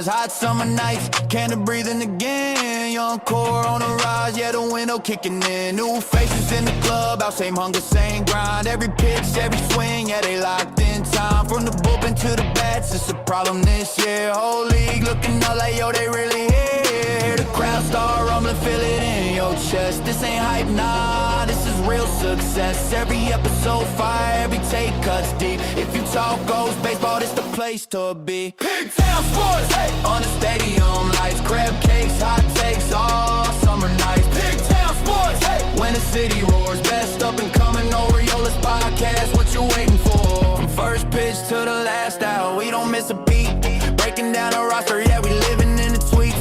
Hot summer nights, can't breathe in again. Young core on the rise, yeah, the window kicking in. New faces in the club, out same hunger, same grind. Every pitch, every swing, yeah, they locked in time. From the bullpen to the bats, it's a problem this year. Whole league looking up like, yo, they really here. Hear the crowd start rumbling, feel it in your chest. This ain't hype, nah, this is real success. Every episode fire, every take cuts deep. If you talk ghost baseball, this the place to be. Big Town Sports, hey. On the stadium lights, crab cakes, hot takes, all summer nights. Big Town Sports, hey. When the city roars, best up and coming Orioles podcast, what you waiting for? From first pitch to the last out, we don't miss a beat. Breaking down the roster, yeah, we living in the tweet.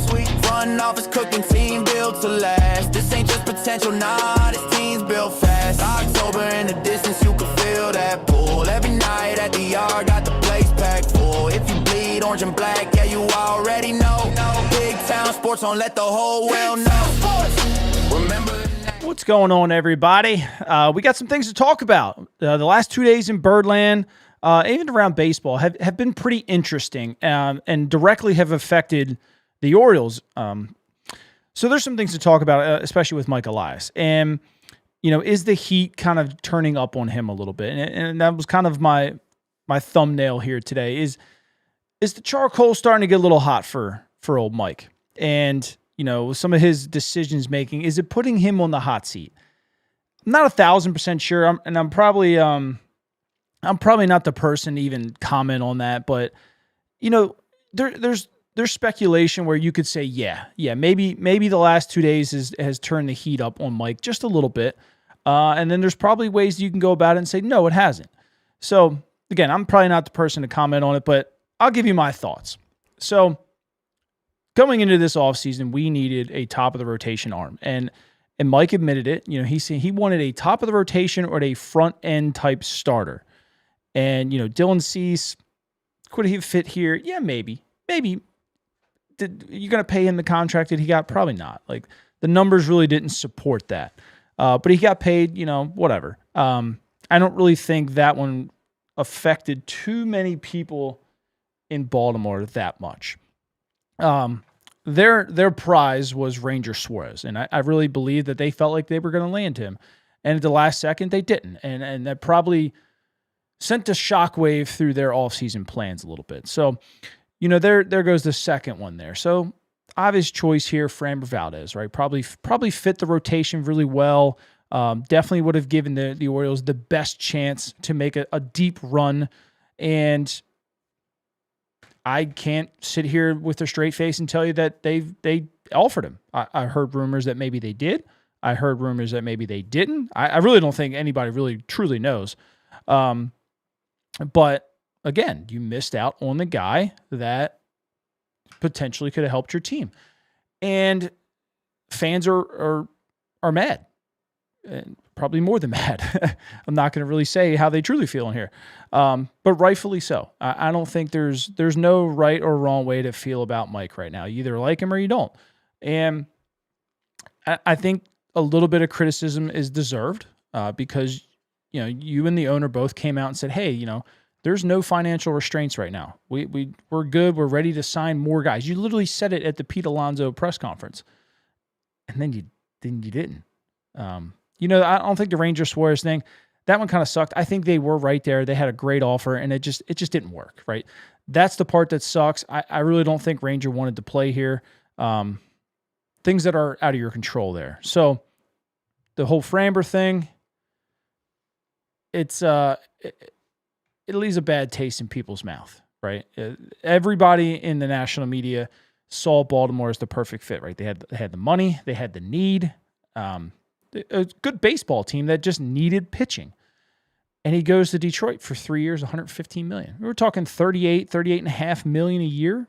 Front office cooking, team built to last. This ain't just potential, nah, this team's built fast. October in the distance, you can feel that pull. Every night at the yard, got the place packed full. If you bleed orange and black, yeah, you already know. Big Town Sports, don't let the whole world know. Remember. What's going on, everybody? We got some things to talk about. The last 2 days in Birdland, even around baseball, have been pretty interesting and directly have affected the Orioles. So there's some things to talk about, especially with Mike Elias. And, you know, is the heat kind of turning up on him a little bit? And that was kind of my thumbnail here today. Is the charcoal starting to get a little hot for old Mike? And, you know, some of his decisions making, is it putting him on the hot seat? I'm not 1,000% sure. I'm probably not the person to even comment on that. But, you know, there's speculation where you could say, yeah, maybe the last 2 days has turned the heat up on Mike just a little bit. And then there's probably ways you can go about it and say, no, it hasn't. So again, I'm probably not the person to comment on it, but I'll give you my thoughts. So going into this offseason, we needed a top of the rotation arm. And Mike admitted it. You know, he wanted a top of the rotation or a front end type starter. And, you know, Dylan Cease, could he fit here? Yeah, maybe. You're going to pay him the contract that he got? Probably not. Like, the numbers really didn't support that. But he got paid, you know, whatever. I don't really think that one affected too many people in Baltimore that much. Their prize was Ranger Suarez, and I really believe that they felt like they were going to land him. And at the last second, they didn't. And that probably sent a shockwave through their offseason plans a little bit. So, you know, there goes the second one there. So obvious choice here, Framber Valdez, right? Probably fit the rotation really well. Definitely would have given the Orioles the best chance to make a deep run. And I can't sit here with a straight face and tell you that they offered him. I heard rumors that maybe they did. I heard rumors that maybe they didn't. I really don't think anybody really truly knows. But again, you missed out on the guy that potentially could have helped your team. And fans are mad. And probably more than mad. I'm not going to really say how they truly feel in here. But rightfully so. I don't think there's no right or wrong way to feel about Mike right now. You either like him or you don't. And I think a little bit of criticism is deserved because, you know, you and the owner both came out and said, hey, you know, there's no financial restraints right now. We're good. We're ready to sign more guys. You literally said it at the Pete Alonso press conference. And then you didn't. You know, I don't think the Ranger Suarez thing, that one kind of sucked. I think they were right there. They had a great offer, and it just didn't work, right? That's the part that sucks. I really don't think Ranger wanted to play here. Things that are out of your control there. So the whole Framber thing, it leaves a bad taste in people's mouth, right? Everybody in the national media saw Baltimore as the perfect fit, right? They had the money, they had the need, a good baseball team that just needed pitching. And he goes to Detroit for 3 years, $115 million. We were talking $38.5 million a year,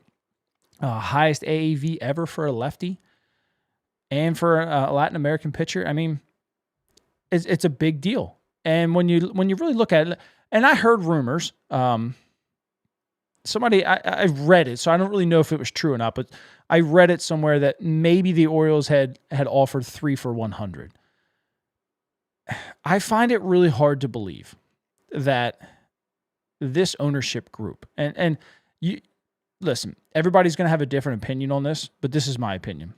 highest AAV ever for a lefty, and for a Latin American pitcher. I mean, it's a big deal. And when you really look at it, and I heard rumors, I read it, so I don't really know if it was true or not, but I read it somewhere that maybe the Orioles had offered 3 for $100. I find it really hard to believe that this ownership group, and you, listen, everybody's going to have a different opinion on this, but this is my opinion.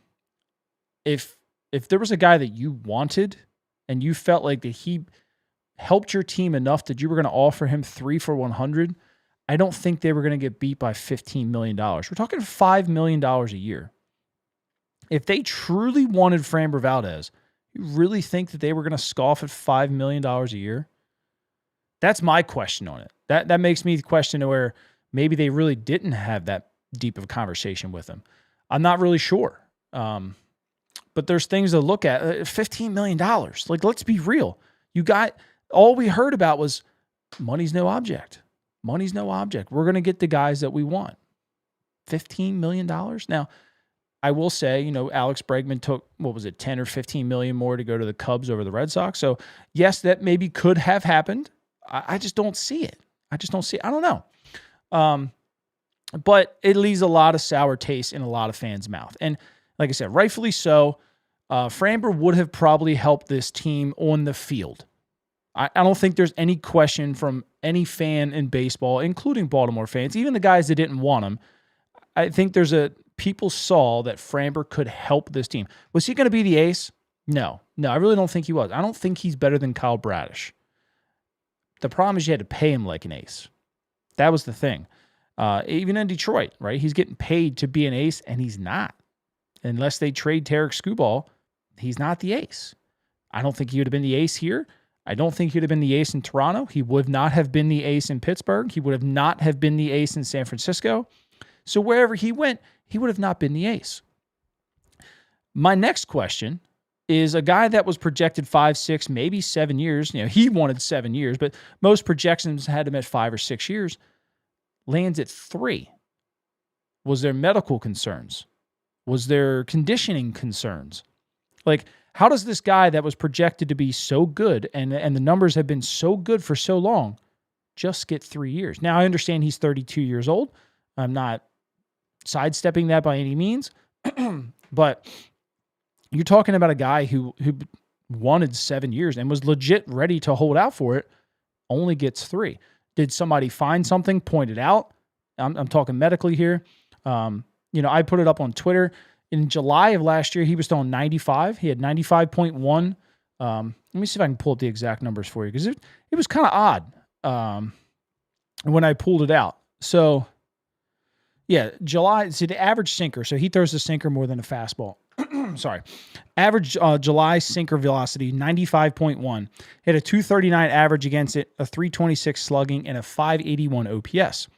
If there was a guy that you wanted and you felt like that he helped your team enough that you were going to offer him 3 for 100, I don't think they were going to get beat by $15 million. We're talking $5 million a year. If they truly wanted Framber Valdez, you really think that they were going to scoff at $5 million a year? That's my question on it. That makes me question where maybe they really didn't have that deep of a conversation with him. I'm not really sure. But there's things to look at. $15 million. Like, let's be real. All we heard about was money's no object. Money's no object. We're going to get the guys that we want. $15 million? Now, I will say, Alex Bregman took, 10 or 15 million more to go to the Cubs over the Red Sox. So, yes, that maybe could have happened. I just don't see it. I don't know. But it leaves a lot of sour taste in a lot of fans' mouth. And like I said, rightfully so. Framber would have probably helped this team on the field. I don't think there's any question from any fan in baseball, including Baltimore fans, even the guys that didn't want him. I think people saw that Framber could help this team. Was he going to be the ace? No, I really don't think he was. I don't think he's better than Kyle Bradish. The problem is you had to pay him like an ace. That was the thing. Even in Detroit, right? He's getting paid to be an ace, and he's not. Unless they trade Tarek Skubal, he's not the ace. I don't think he would have been the ace here. I don't think he would have been the ace in Toronto. He would not have been the ace in Pittsburgh. He would have not have been the ace in San Francisco. So wherever he went, he would have not been the ace. My next question is a guy that was projected 5, 6, maybe 7 years. He wanted 7 years, but most projections had him at 5 or 6 years. Lands at 3. Was there medical concerns? Was there conditioning concerns? Like, how does this guy that was projected to be so good and the numbers have been so good for so long just get 3 years? Now, I understand he's 32 years old. I'm not sidestepping that by any means. But you're talking about a guy who wanted 7 years and was legit ready to hold out for it, only gets 3. Did somebody find something, point it out? I'm talking medically here. I put it up on Twitter. In July of last year, he was throwing 95. He had 95.1. Let me see if I can pull up the exact numbers for you, because it was kind of odd when I pulled it out. So, yeah, July, see the average sinker. So he throws the sinker more than a fastball. Sorry. Average July sinker velocity, 95.1. Hit a 239 average against it, a 326 slugging, and a 581 OPS.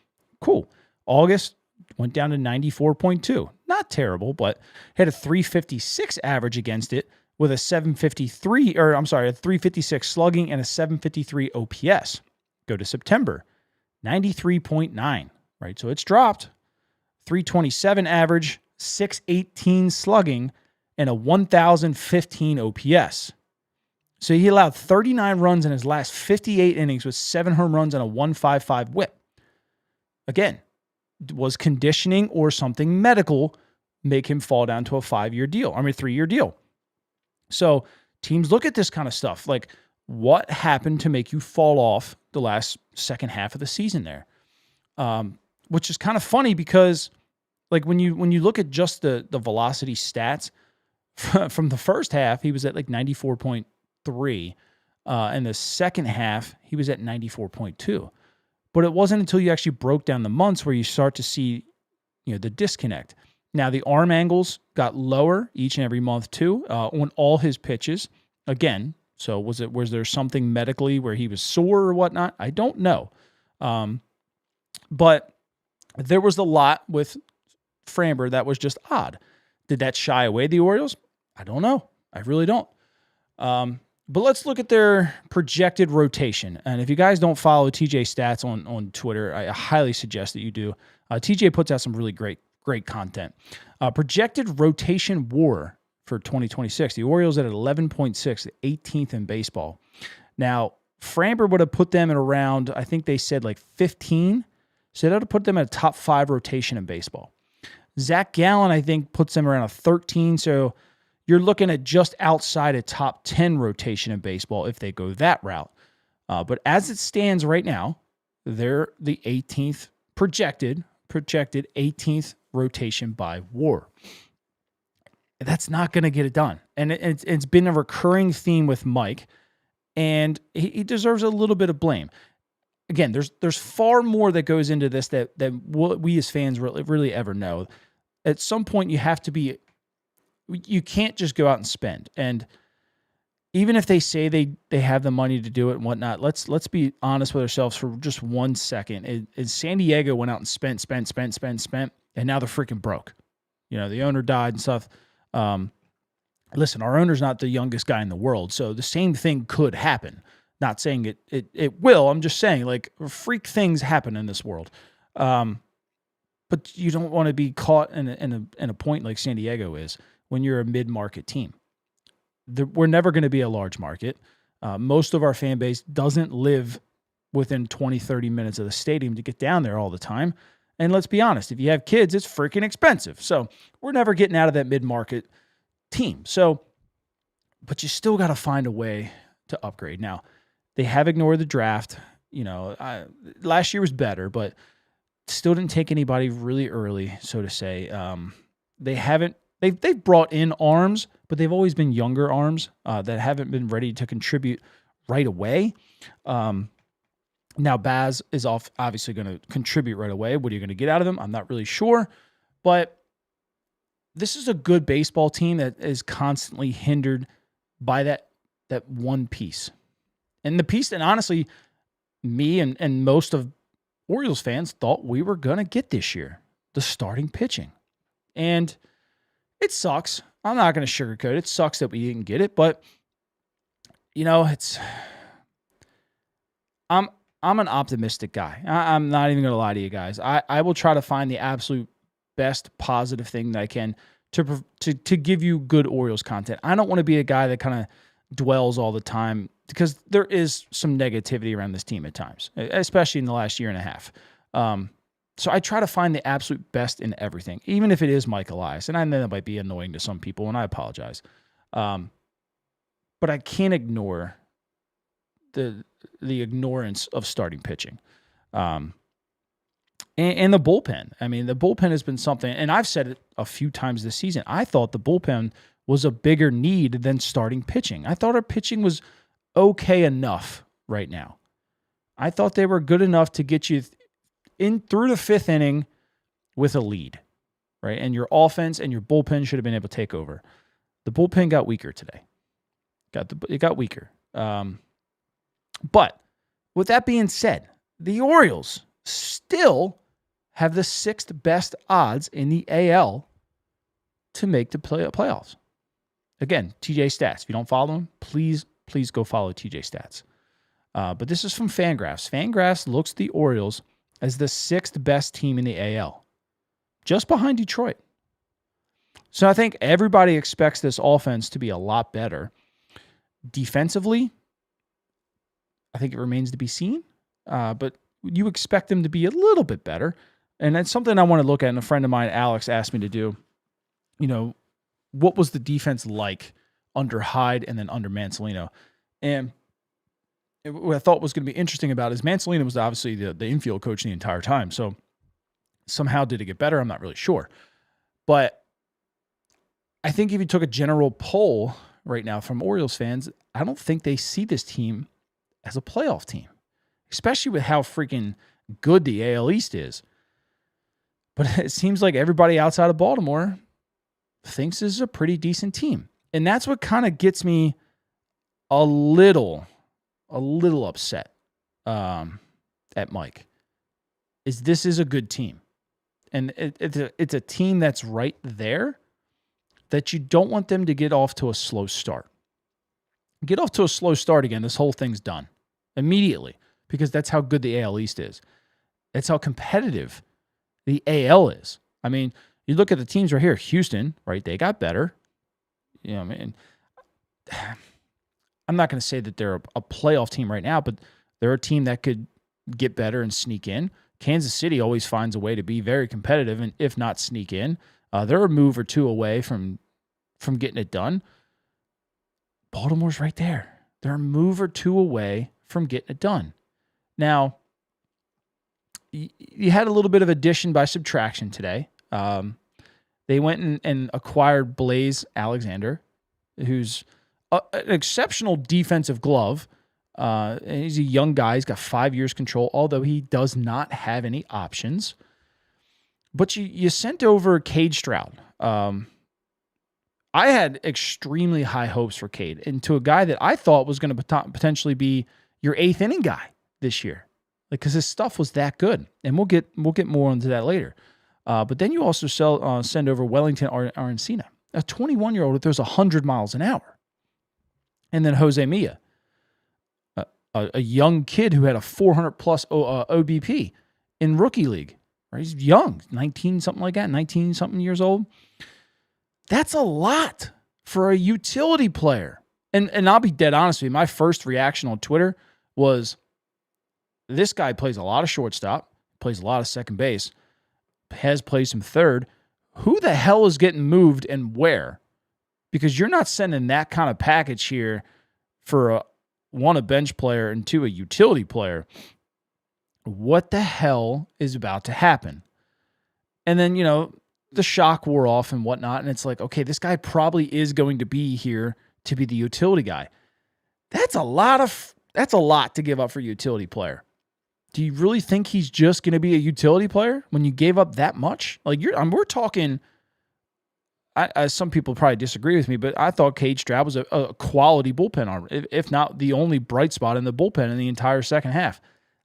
Cool. August went down to 94.2. Not terrible, but hit a 356 average against it with a 356 slugging and a 753 OPS. Go to September, 93.9, right? So it's dropped. 327 average, 618 slugging, and a 1,015 OPS. So he allowed 39 runs in his last 58 innings with 7 home runs and a 155 whip. Again, was conditioning or something medical make him fall down to a 3-year deal? So teams look at this kind of stuff. Like, what happened to make you fall off the last second half of the season there? Which is kind of funny because, like, when you look at just the velocity stats from the first half, he was at like 94.3. And the second half, he was at 94.2. But it wasn't until you actually broke down the months where you start to see, the disconnect. Now, the arm angles got lower each and every month too on all his pitches. Again, so was there something medically where he was sore or whatnot? I don't know. But there was a lot with Framber that was just odd. Did that shy away the Orioles? I don't know. I really don't. But let's look at their projected rotation. And if you guys don't follow TJ Stats on Twitter, I highly suggest that you do. TJ puts out some really great content. Projected rotation WAR for 2026. The Orioles at 11.6, 18th in baseball. Now, Framber would have put them at around, I think they said like 15. So that would have put them at a top 5 rotation in baseball. Zach Gallen, I think, puts them around a 13. So you're looking at just outside a top 10 rotation in baseball if they go that route. But as it stands right now, they're the 18th projected projected 18th rotation by WAR. That's not going to get it done. And it's been a recurring theme with Mike, and he deserves a little bit of blame. Again, there's far more that goes into this that we as fans really ever know. At some point, you can't just go out and spend. And even if they say they have the money to do it and whatnot, let's be honest with ourselves for just 1 second. San Diego went out and spent, and now they're freaking broke. The owner died and stuff. Listen, our owner's not the youngest guy in the world, so the same thing could happen. Not saying it will. I'm just saying, like, freak things happen in this world. But you don't want to be caught in a point like San Diego is when you're a mid-market team. We're never going to be a large market. Most of our fan base doesn't live within 20, 30 minutes of the stadium to get down there all the time. And let's be honest, if you have kids, it's freaking expensive. So we're never getting out of that mid-market team. But you still got to find a way to upgrade. Now, they have ignored the draft. Last year was better, but still didn't take anybody really early, so to say. They've brought in arms, but they've always been younger arms that haven't been ready to contribute right away. Now, Baz is obviously going to contribute right away. What are you going to get out of him? I'm not really sure. But this is a good baseball team that is constantly hindered by that one piece. And the piece that, honestly, me and most of Orioles fans thought we were going to get this year, the starting pitching. And it sucks. I'm not going to sugarcoat it. It sucks that we didn't get it. But, I'm an optimistic guy. I'm not even going to lie to you guys. I will try to find the absolute best positive thing that I can to give you good Orioles content. I don't want to be a guy that kind of dwells all the time because there is some negativity around this team at times, especially in the last year and a half. So I try to find the absolute best in everything, even if it is Mike Elias. And I know that might be annoying to some people, and I apologize. But I can't ignore the ignorance of starting pitching. And the bullpen. I mean, the bullpen has been something, and I've said it a few times this season. I thought the bullpen was a bigger need than starting pitching. I thought our pitching was okay enough right now. I thought they were good enough to get you in through the fifth inning with a lead, right? And your offense and your bullpen should have been able to take over. The bullpen got weaker today. It got weaker. But with that being said, the Orioles still have the sixth best odds in the AL to make the playoffs. Again, TJ Stats. If you don't follow him, please go follow TJ Stats. But this is from Fangraphs. Fangraphs looks at the Orioles as the sixth best team in the AL, just behind Detroit. So I think everybody expects this offense to be a lot better. Defensively, I think it remains to be seen, but you expect them to be a little bit better. And that's something I want to look at. And a friend of mine, Alex, asked me to do, what was the defense like under Hyde and then under Mansolino? And what I thought was going to be interesting about it is Mansolino was obviously the infield coach the entire time. So somehow did it get better? I'm not really sure. But I think if you took a general poll right now from Orioles fans, I don't think they see this team as a playoff team, especially with how freaking good the AL East is. But it seems like everybody outside of Baltimore thinks this is a pretty decent team. And that's what kind of gets me a little upset at Mike, is this is a good team. And it's a team that's right there that you don't want them to get off to a slow start. Get off to a slow start again, this whole thing's done immediately, because that's how good the AL East is. That's how competitive the AL is. I mean, you look at the teams right here, Houston, right? They got better. I mean, I'm not going to say that they're a playoff team right now, but they're a team that could get better and sneak in. Kansas City always finds a way to be very competitive, and if not sneak in, they're a move or two away from getting it done. Baltimore's right there. They're a move or two away from getting it done. Now, you had a little bit of addition by subtraction today. They went and acquired Blaze Alexander, who's an exceptional defensive glove. And he's a young guy. He's got 5 years control, although he does not have any options. But you sent over Cade Strowd. I had extremely high hopes for Cade, and to a guy that I thought was going to potentially be your 8th inning guy this year, because his stuff was that good. And we'll get more into that later. But then you also send over Wellington Arancina, a 21-year-old that throws 100 miles an hour, and then Jose Milla, a young kid who had a 400-plus OBP in rookie league. Right? He's young, 19-something years old. That's a lot for a utility player. And I'll be dead honest with you, my first reaction on Twitter was, this guy plays a lot of shortstop, plays a lot of second base, has played some third. Who the hell is getting moved and where? Because you're not sending that kind of package here for a bench player and 2, a utility player. What the hell is about to happen? And then, the shock wore off and whatnot, and it's like, okay, this guy probably is going to be here to be the utility guy. That's a lot to give up for a utility player. Do you really think he's just going to be a utility player when you gave up that much? Like we're talking. Some people probably disagree with me, but I thought Cade Strowd was a quality bullpen arm, if not the only bright spot in the bullpen in the entire second half.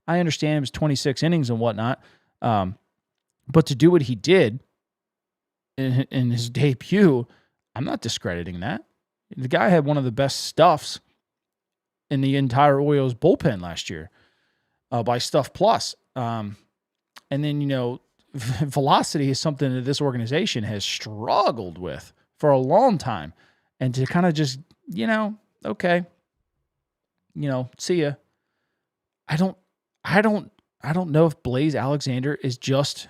I understand it was 26 innings and whatnot, but to do what he did in his debut, I'm not discrediting that. The guy had one of the best stuffs in the entire Orioles bullpen last year, by Stuff Plus. And then, velocity is something that this organization has struggled with for a long time. And to kind of just, okay, see ya. I don't know if Blaze Alexander is just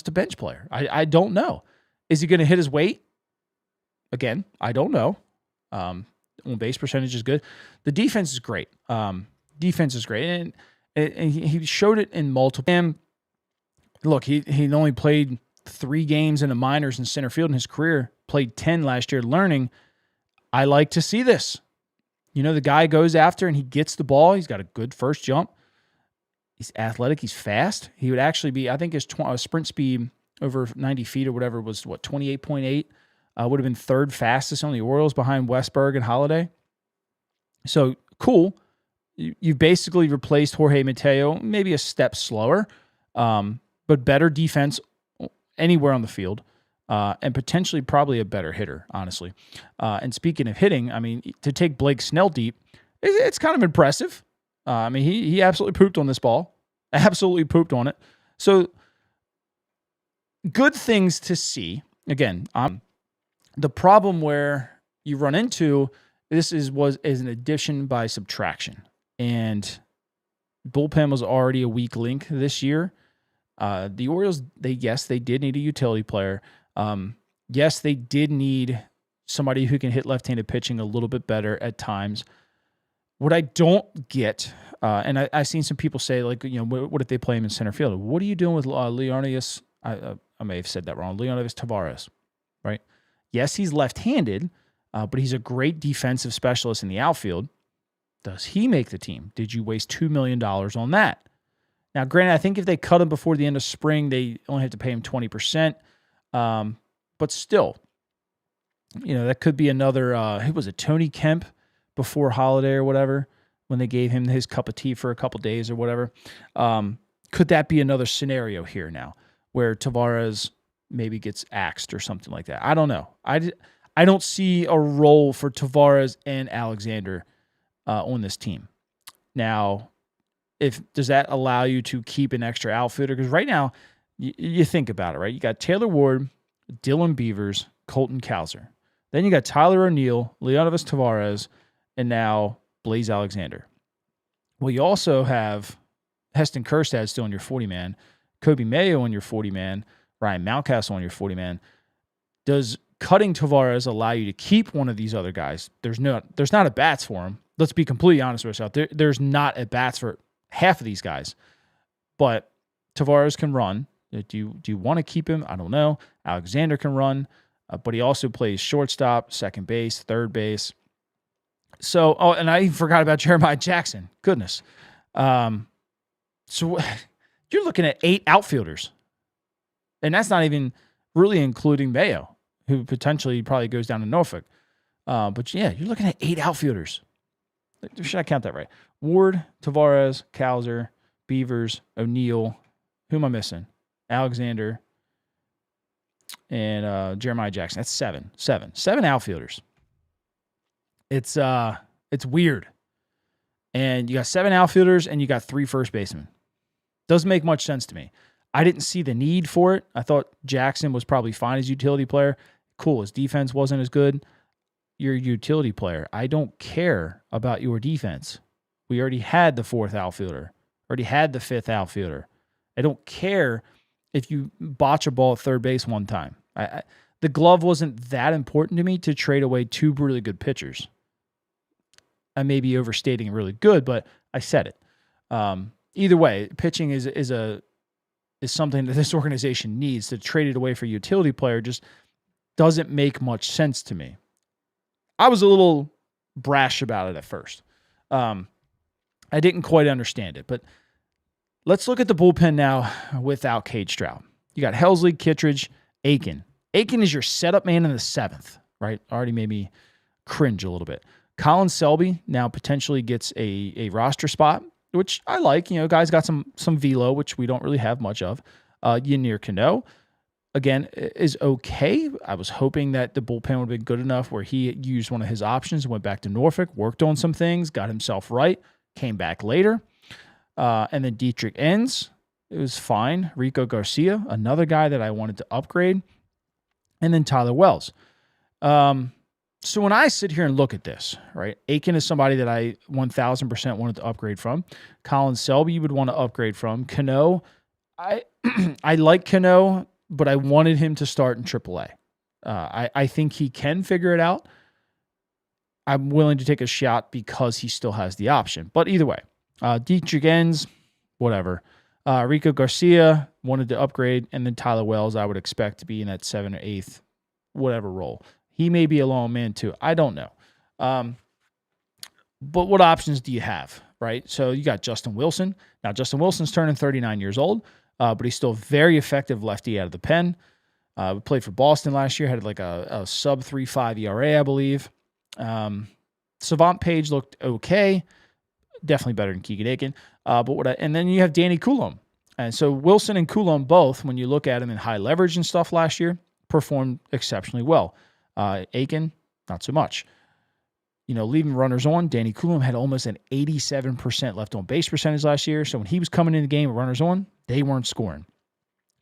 a bench player. I don't know. Is he going to hit his weight? Again, I don't know. On base percentage is good. The defense is great. And he showed it in multiple. And look, he only played 3 games in the minors in center field in his career. Played 10 last year. Learning. I like to see this. The guy goes after and he gets the ball. He's got a good first jump. He's athletic. He's fast. He would actually be, I think his sprint speed over 90 feet or whatever was 28.8. Would have been 3rd fastest on the Orioles behind Westberg and Holiday. So cool. You basically replaced Jorge Mateo, maybe a step slower, but better defense anywhere on the field, and potentially probably a better hitter, honestly. And speaking of hitting, to take Blake Snell deep, it's kind of impressive. He absolutely pooped on this ball. Absolutely pooped on it. So good things to see. Again, the problem where you run into this is an addition by subtraction. And bullpen was already a weak link this year. The Orioles, they did need a utility player. Yes, they did need somebody who can hit left-handed pitching a little bit better at times. What I don't get, and I've seen some people say, like, what if they play him in center field? What are you doing with Leonidas? I may have said that wrong. Leonidas Tavares, right? Yes, he's left-handed, but he's a great defensive specialist in the outfield. Does he make the team? Did you waste $2 million on that? Now, granted, I think if they cut him before the end of spring, they only have to pay him 20%. But still, that could be another, who was it, Tony Kemp before Holiday or whatever, when they gave him his cup of tea for a couple days or whatever. Could that be another scenario here now where Tavares maybe gets axed or something like that? I don't know. I don't see a role for Tavares and Alexander on this team. Now, does that allow you to keep an extra outfielder? Because right now, you think about it, right? You got Taylor Ward, Dylan Beavers, Colton Cowser. Then you got Tyler O'Neill, Leonidas Tavares, and now Blaze Alexander. Well, you also have Heston Kjerstad still on your 40-man, Kobe Mayo on your 40-man, Ryan Mountcastle on your 40-man. Does cutting Tavares allow you to keep one of these other guys? There's not at bats for him. Let's be completely honest with ourselves. There's not at bats for half of these guys. But Tavares can run. Do you want to keep him? I don't know. Alexander can run, but he also plays shortstop, second base, third base. So, and I even forgot about Jeremiah Jackson. Goodness. So you're looking at 8 outfielders. And that's not even really including Mayo, who potentially probably goes down to Norfolk. But yeah, you're looking at 8 outfielders. Should I count that right? Ward, Tavares, Cowser, Beavers, O'Neill. Who am I missing? Alexander and Jeremiah Jackson. That's 7. 7 outfielders. It's weird. And you got 7 outfielders and you got 3 first basemen. Doesn't make much sense to me. I didn't see the need for it. I thought Jackson was probably fine as utility player. Cool, his defense wasn't as good. You're a utility player. I don't care about your defense. We already had the 4th outfielder. Already had the 5th outfielder. I don't care if you botch a ball at third base one time. The glove wasn't that important to me to trade away 2 really good pitchers. I may be overstating really good, but I said it. Either way, pitching is something that this organization needs. To trade it away for a utility player just doesn't make much sense to me. I was a little brash about it at first. I didn't quite understand it, but let's look at the bullpen now without Cade Strowd. You got Helsley, Kittredge, Aiken. Aiken is your setup man in the 7th, right? Already made me cringe a little bit. Colin Selby now potentially gets a roster spot, which I like. You know, guys got some velo, which we don't really have much of. Yennier Cano, again, is okay. I was hoping that the bullpen would have been good enough where he used one of his options, went back to Norfolk, worked on some things, got himself right, came back later. And then Dietrich Enns, it was fine. Rico Garcia, another guy that I wanted to upgrade. And then Tyler Wells. So when I sit here and look at this, right, Aiken is somebody that I 1,000% wanted to upgrade from. Colin Selby you would want to upgrade from. Cano, I like Cano, but I wanted him to start in AAA. I think he can figure it out. I'm willing to take a shot because he still has the option. But either way, Dietrich Enns, whatever. Rico Garcia wanted to upgrade, and then Tyler Wells I would expect to be in that 7th or 8th, whatever role. He may be a lone man too. I don't know. But what options do you have, right? So you got Justin Wilson. Now, Justin Wilson's turning 39 years old, but he's still very effective lefty out of the pen. Played for Boston last year, had like a sub 3.5 ERA, I believe. Savant Page looked okay. Definitely better than Keegan Aiken. And then you have Danny Coulomb. And so Wilson and Coulomb both, when you look at them in high leverage and stuff last year, performed exceptionally well. Aiken, not so much. You know, leaving runners on, Danny Coulomb had almost an 87% left on base percentage last year. So when he was coming in the game with runners on, they weren't scoring.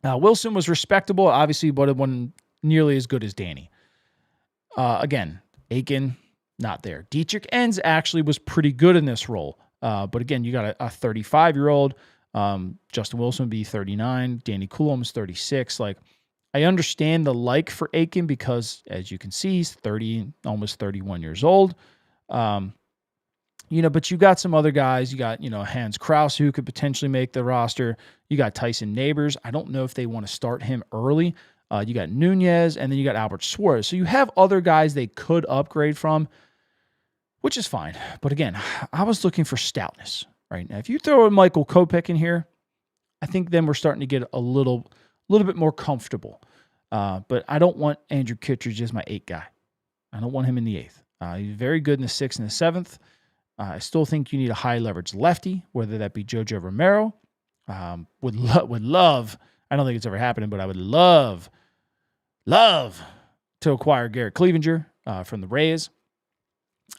Wilson was respectable, obviously, but it wasn't nearly as good as Danny. Again, Aiken, not there. Dietrich Enns actually was pretty good in this role. But again, you got a 35-year-old. Justin Wilson would be 39. Danny Coulomb is 36. Like, I understand the like for Aiken because, as you can see, he's 30, almost 31 years old. But you got some other guys. You got, Hans Krause, who could potentially make the roster. You got Tyson Neighbors. I don't know if they want to start him early. You got Nunez, and then you got Albert Suarez. So you have other guys they could upgrade from, which is fine. But again, I was looking for stoutness. Right now, if you throw a Michael Kopech in here, I think then we're starting to get a little bit more comfortable. But I don't want Andrew Kittredge as my 8th guy. I don't want him in the 8th. He's very good in the 6th and the 7th. I still think you need a high leverage lefty, whether that be Jojo Romero. Would love. I don't think it's ever happening, but I would love to acquire Garrett Cleavinger from the Rays.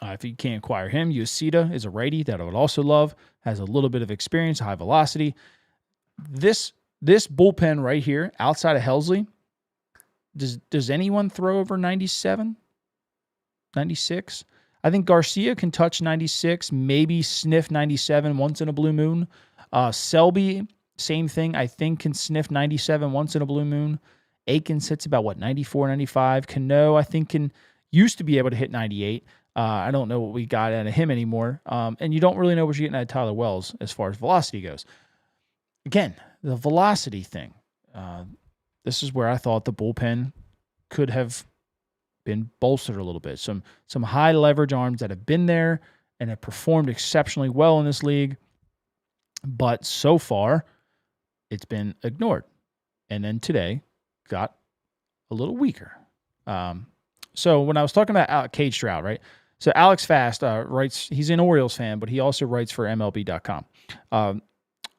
If you can't acquire him, Yoshida is a righty that I would also love. Has a little bit of experience, high velocity. This bullpen right here, outside of Helsley, does anyone throw over 97? 96? I think Garcia can touch 96, maybe sniff 97 once in a blue moon. Selby, same thing, I think can sniff 97 once in a blue moon. Aiken sits about, 94, 95. Cano, I think, used to be able to hit 98. I don't know what we got out of him anymore. And you don't really know what you're getting out of Tyler Wells as far as velocity goes. again, the velocity thing. This is where I thought the bullpen could have been bolstered a little bit. Some high leverage arms that have been there and have performed exceptionally well in this league. But so far, it's been ignored. And then today got a little weaker. So when I was talking about Cade Strowd, right? So Alex Fast writes, he's an Orioles fan, but he also writes for MLB.com.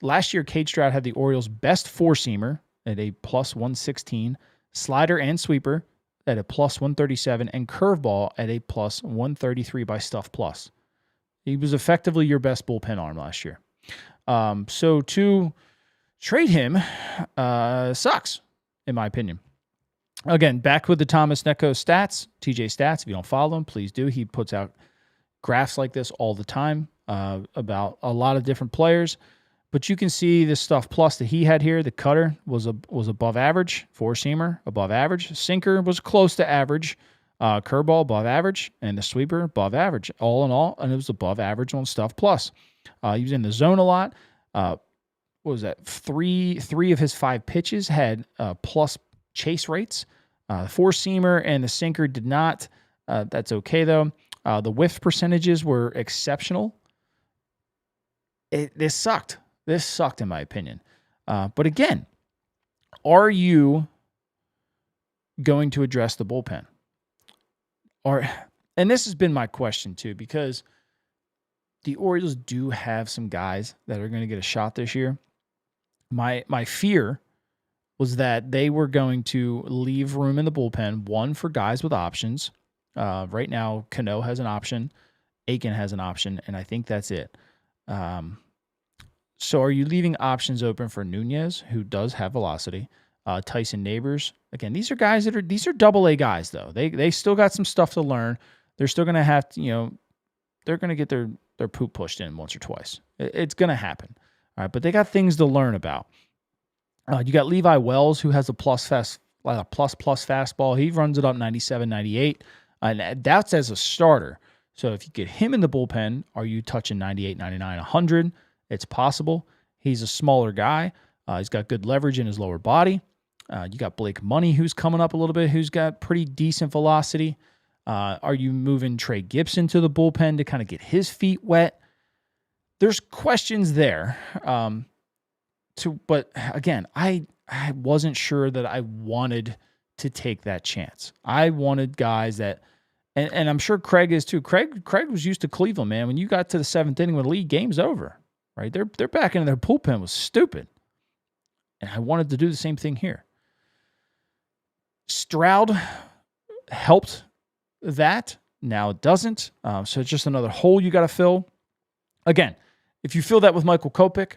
Last year, Cade Strowd had the Orioles' best four-seamer at a plus 116, slider and sweeper at a plus 137, and curveball at a plus 133 by Stuff Plus. He was effectively your best bullpen arm last year. So to trade him sucks, in my opinion. Again, back with the Thomas Necco stats, TJ stats. If you don't follow him, please do. He puts out graphs like this all the time about a lot of different players. But you can see the Stuff Plus that he had here. The cutter was above average. Four-seamer, above average. Sinker was close to average. Curveball, above average. And the sweeper, above average. All in all, and it was above average on Stuff Plus. He was in the zone a lot. What was that? Three of his 5 pitches had plus chase rates. The four-seamer and the sinker did not. That's okay, though. The whiff percentages were exceptional. This sucked. This sucked, in my opinion. But again, are you going to address the bullpen? And this has been my question, too, because the Orioles do have some guys that are going to get a shot this year. My fear was that they were going to leave room in the bullpen, one, for guys with options. Right now, Cano has an option, Aiken has an option, and I think that's it. So are you leaving options open for Nunez, who does have velocity, Tyson Neighbors? Again, these are guys these are double-A guys, though. They still got some stuff to learn. They're still going to have to, they're going to get their poop pushed in once or twice. It's going to happen. All right, but they got things to learn about. You got Levi Wells, who has a plus fastball. He runs it up 97, 98. And that's as a starter. So if you get him in the bullpen, are you touching 98, 99, 100? It's possible. He's a smaller guy. He's got good leverage in his lower body. You got Blake Money, who's coming up a little bit, who's got pretty decent velocity. Are you moving Trey Gibson to the bullpen to kind of get his feet wet? There's questions there. But again, I wasn't sure that I wanted to take that chance. I wanted guys that, and I'm sure Craig is too. Craig was used to Cleveland, man. When you got to the 7th inning with the league, game's over, right? They're back into their bullpen was stupid. And I wanted to do the same thing here. Strowd helped that. Now it doesn't. So it's just another hole you got to fill. Again, if you fill that with Michael Kopech,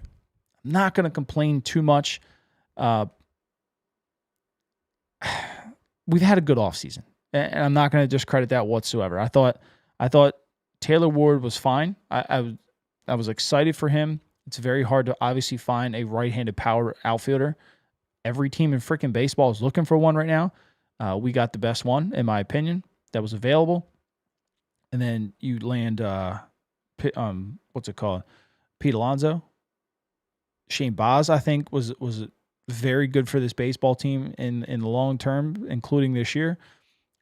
I'm not going to complain too much. We've had a good offseason, and I'm not going to discredit that whatsoever. I thought Taylor Ward was fine. I was excited for him. It's very hard to obviously find a right-handed power outfielder. Every team in freaking baseball is looking for one right now. We got the best one, in my opinion, that was available. And then you land, what's it called? Pete Alonso. Shane Baz, I think, was very good for this baseball team in the long term, including this year.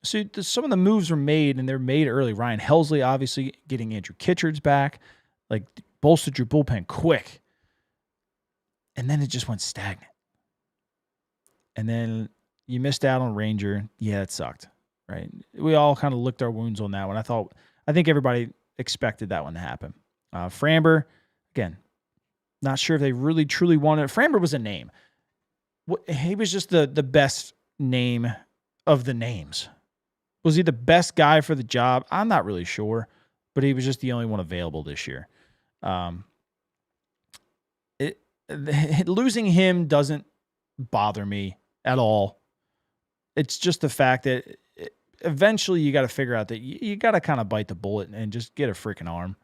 So some of the moves were made, and they're made early. Ryan Helsley, obviously, getting Andrew Kitchard's back, like bolstered your bullpen quick. And then it just went stagnant. And then you missed out on Ranger. Yeah, it sucked, right? We all kind of licked our wounds on that one. I think everybody expected that one to happen. Framber, again, not sure if they really truly wanted it. Framber was a name. He was just the best name of the names. Was he the best guy for the job? I'm not really sure, but he was just the only one available this year. Losing him doesn't bother me at all. It's just the fact that eventually you got to figure out that you got to kind of bite the bullet and just get a freaking arm.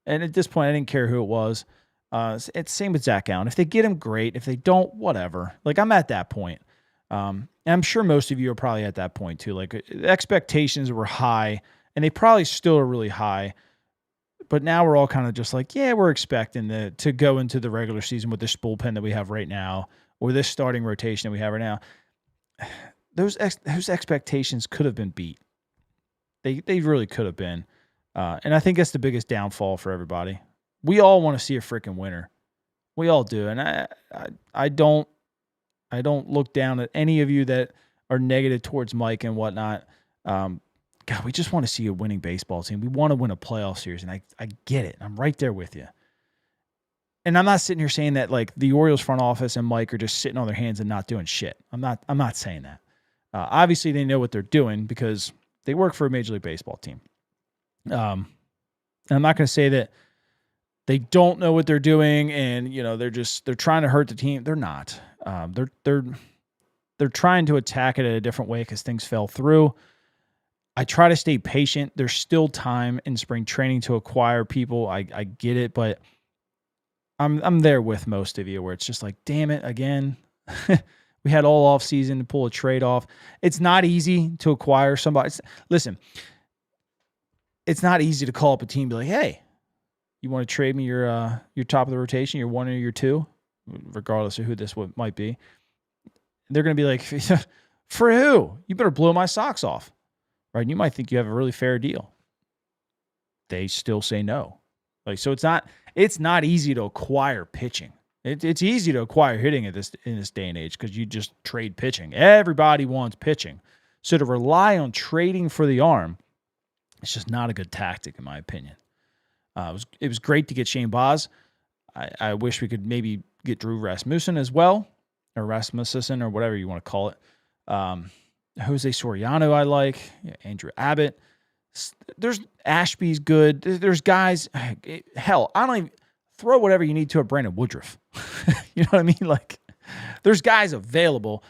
And at this point, I didn't care who it was. It's same with Zach Allen. If they get him, great. If they don't, whatever. Like, I'm at that point. And I'm sure most of you are probably at that point too. Like, the expectations were high, and they probably still are really high. But now we're all kind of just like, yeah, we're expecting to go into the regular season with this bullpen that we have right now, or this starting rotation that we have right now. Those expectations could have been beat. They really could have been. And I think that's the biggest downfall for everybody. We all want to see a freaking winner. We all do. And I don't look down at any of you that are negative towards Mike and whatnot. God, we just want to see a winning baseball team. We want to win a playoff series, and I get it. I'm right there with you. And I'm not sitting here saying that like the Orioles front office and Mike are just sitting on their hands and not doing shit. I'm not saying that. Obviously, they know what they're doing because they work for a Major League Baseball team. And I'm not going to say that they don't know what they're doing and they're trying to hurt the team. They're not. They're trying to attack it in a different way because things fell through. I try to stay patient. There's still time in spring training to acquire people. I get it, but I'm there with most of you where it's just like, damn it, again. We had all off season to pull a trade off. It's not easy to acquire somebody. Listen, it's not easy to call up a team and be like, hey, you want to trade me your top of the rotation, your 1 or your 2, regardless of who this might be. They're going to be like, for who? You better blow my socks off. Right? And you might think you have a really fair deal. They still say no. Like, so it's not easy to acquire pitching. It's easy to acquire hitting in this day and age because you just trade pitching. Everybody wants pitching. So to rely on trading for the arm, it's just not a good tactic, in my opinion. It was great to get Shane Baz. I wish we could maybe get Drew Rasmussen as well, or Rasmussen, or whatever you want to call it. Jose Soriano I like. Andrew Abbott. There's Ashby's good. There's guys. Hell, I don't even throw whatever you need to a Brandon Woodruff. You know what I mean? Like, there's guys available.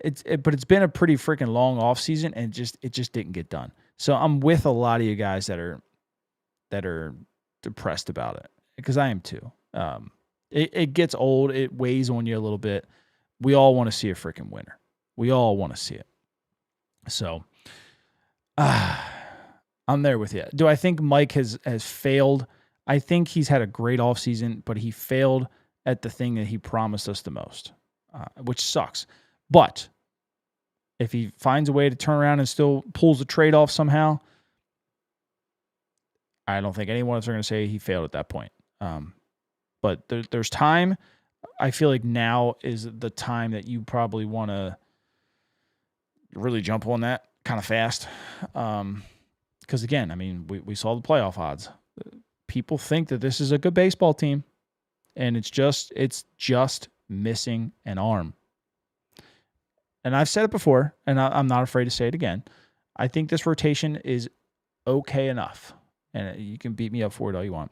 But it's been a pretty freaking long offseason, and it just didn't get done. So I'm with a lot of you guys that are depressed about it, because I am too. It gets old. It weighs on you a little bit. We all want to see a freaking winner. We all want to see it. So, I'm there with you. Do I think Mike has failed? I think he's had a great offseason, but he failed at the thing that he promised us the most, which sucks. But if he finds a way to turn around and still pulls the trade off somehow, I don't think any one of us are going to say he failed at that point. But there's time. I feel like now is the time that you probably want to really jump on that kind of fast. Because again, I mean, we saw the playoff odds. People think that this is a good baseball team, and it's just missing an arm. And I've said it before, and I'm not afraid to say it again. I think this rotation is okay enough, and you can beat me up for it all you want.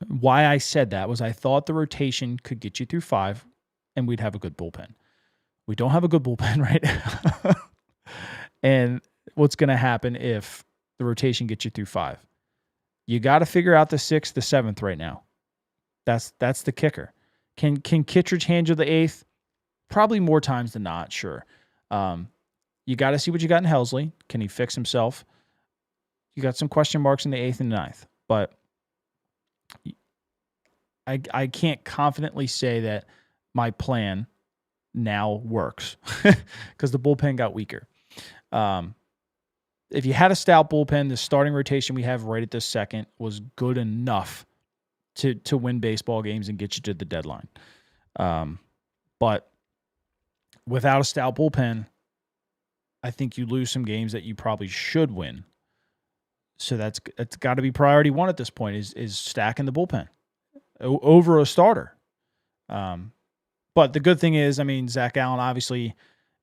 Why I said that was I thought the rotation could get you through 5, and we'd have a good bullpen. We don't have a good bullpen right now. And what's going to happen if the rotation gets you through 5? You got to figure out the 6th, the 7th right now. That's the kicker. Can Kittredge hand you the 8th? Probably more times than not, sure. You got to see what you got in Helsley. Can he fix himself? You got some question marks in the 8th and 9th. But I can't confidently say that my plan now works because the bullpen got weaker. If you had a stout bullpen, the starting rotation we have right at this second was good enough to win baseball games and get you to the deadline. But without a stout bullpen, I think you lose some games that you probably should win. So that's got to be priority 1 at this point is stacking the bullpen over a starter. But the good thing is, I mean, Zach Allen obviously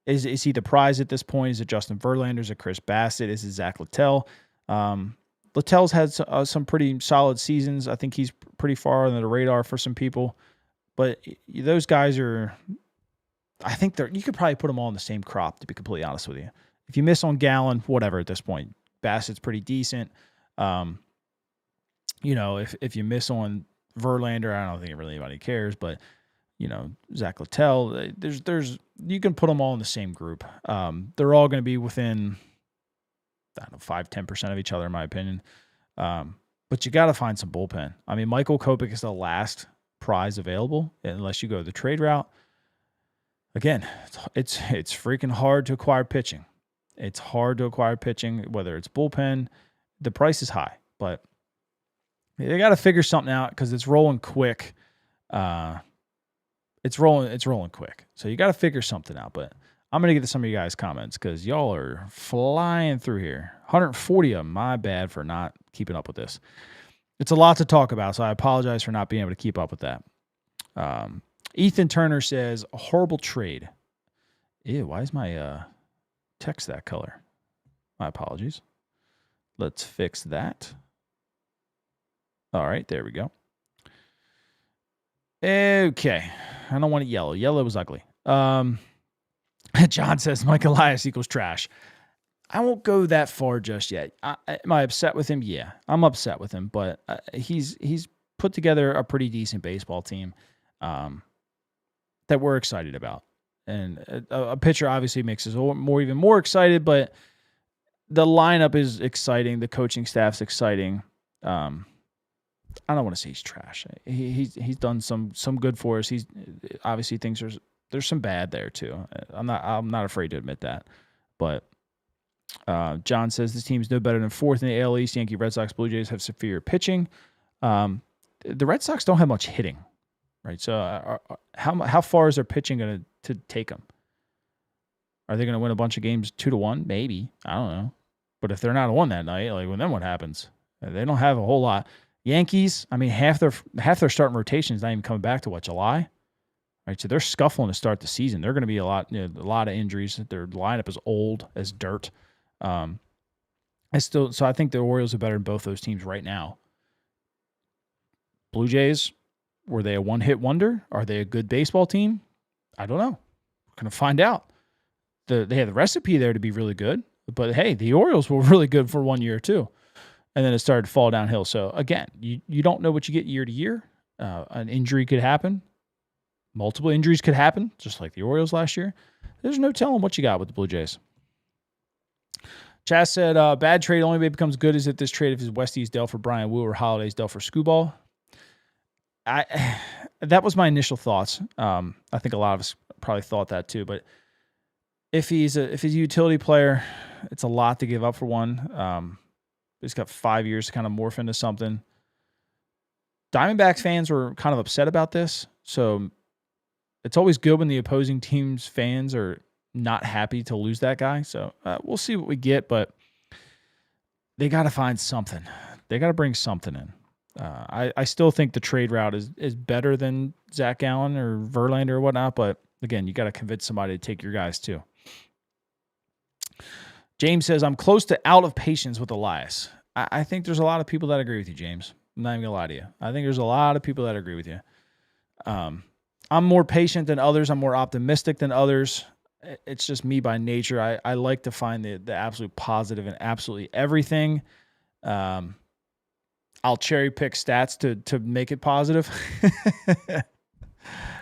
is he the prize at this point? Is it Justin Verlander? Is it Chris Bassett? Is it Zach Littell? Littell's had some pretty solid seasons. I think he's pretty far under the radar for some people. But those guys are, I think you could probably put them all in the same crop, to be completely honest with you. If you miss on Gallen, whatever at this point. Bassett's pretty decent. If you miss on Verlander, I don't think really anybody cares, but Zach Littell, there's you can put them all in the same group. They're all going to be within, I don't know, 5-10% of each other, in my opinion. But you got to find some bullpen. I mean, Michael Kopech is the last prize available unless you go the trade route. Again, it's freaking hard to acquire pitching. It's hard to acquire pitching, whether it's bullpen. The price is high, but they got to figure something out because it's rolling quick. It's rolling quick. So you got to figure something out. But I'm going to get to some of you guys' comments because y'all are flying through here. 140 of them. My bad for not keeping up with this. It's a lot to talk about, so I apologize for not being able to keep up with that. Ethan Turner says, a horrible trade. Ew, why is my text that color? My apologies. Let's fix that. All right, there we go. Okay. I don't want it yellow. Yellow was ugly. John says Mike Elias equals trash. I won't go that far just yet. Am I upset with him? Yeah, I'm upset with him, but he's put together a pretty decent baseball team that we're excited about. And a pitcher obviously makes us even more excited, but the lineup is exciting. The coaching staff's exciting. I don't want to say he's trash. He's done some good for us. He's obviously thinks there's some bad there too. I'm not afraid to admit that. But John says this team's no better than fourth in the AL East. Yankee, Red Sox, Blue Jays have superior pitching. The Red Sox don't have much hitting, right? So how far is their pitching going to take them? Are they going to win a bunch of games 2-1? Maybe. I don't know. But if they're not one that night, then what happens? They don't have a whole lot. Yankees, I mean, half their starting rotation is not even coming back to July, right? So they're scuffling to start the season. They're going to be a lot of injuries. Their lineup is old as dirt. So I think the Orioles are better than both those teams right now. Blue Jays, were they a one-hit wonder? Are they a good baseball team? I don't know. We're going to find out. They have the recipe there to be really good, but hey, the Orioles were really good for 1 year too. And then it started to fall downhill. So again, you don't know what you get year to year. An injury could happen. Multiple injuries could happen, just like the Orioles last year. There's no telling what you got with the Blue Jays. Chaz said, bad trade only way it becomes good is if this trade is Westies dealt for Brian Wu or Holiday's dealt for Skubal. That was my initial thoughts. I think a lot of us probably thought that too. But if he's a utility player, it's a lot to give up for one. He's got 5 years to kind of morph into something. Diamondbacks fans were kind of upset about this. So it's always good when the opposing team's fans are not happy to lose that guy. So we'll see what we get, but they got to find something. They got to bring something in. I still think the trade route is better than Zach Gallen or Verlander or whatnot, but again, you got to convince somebody to take your guys too. James says, I'm close to out of patience with Elias. I think there's a lot of people that agree with you, James. I'm not even going to lie to you. I think there's a lot of people that agree with you. I'm more patient than others. I'm more optimistic than others. It's just me by nature. I like to find the absolute positive in absolutely everything. I'll cherry pick stats to make it positive.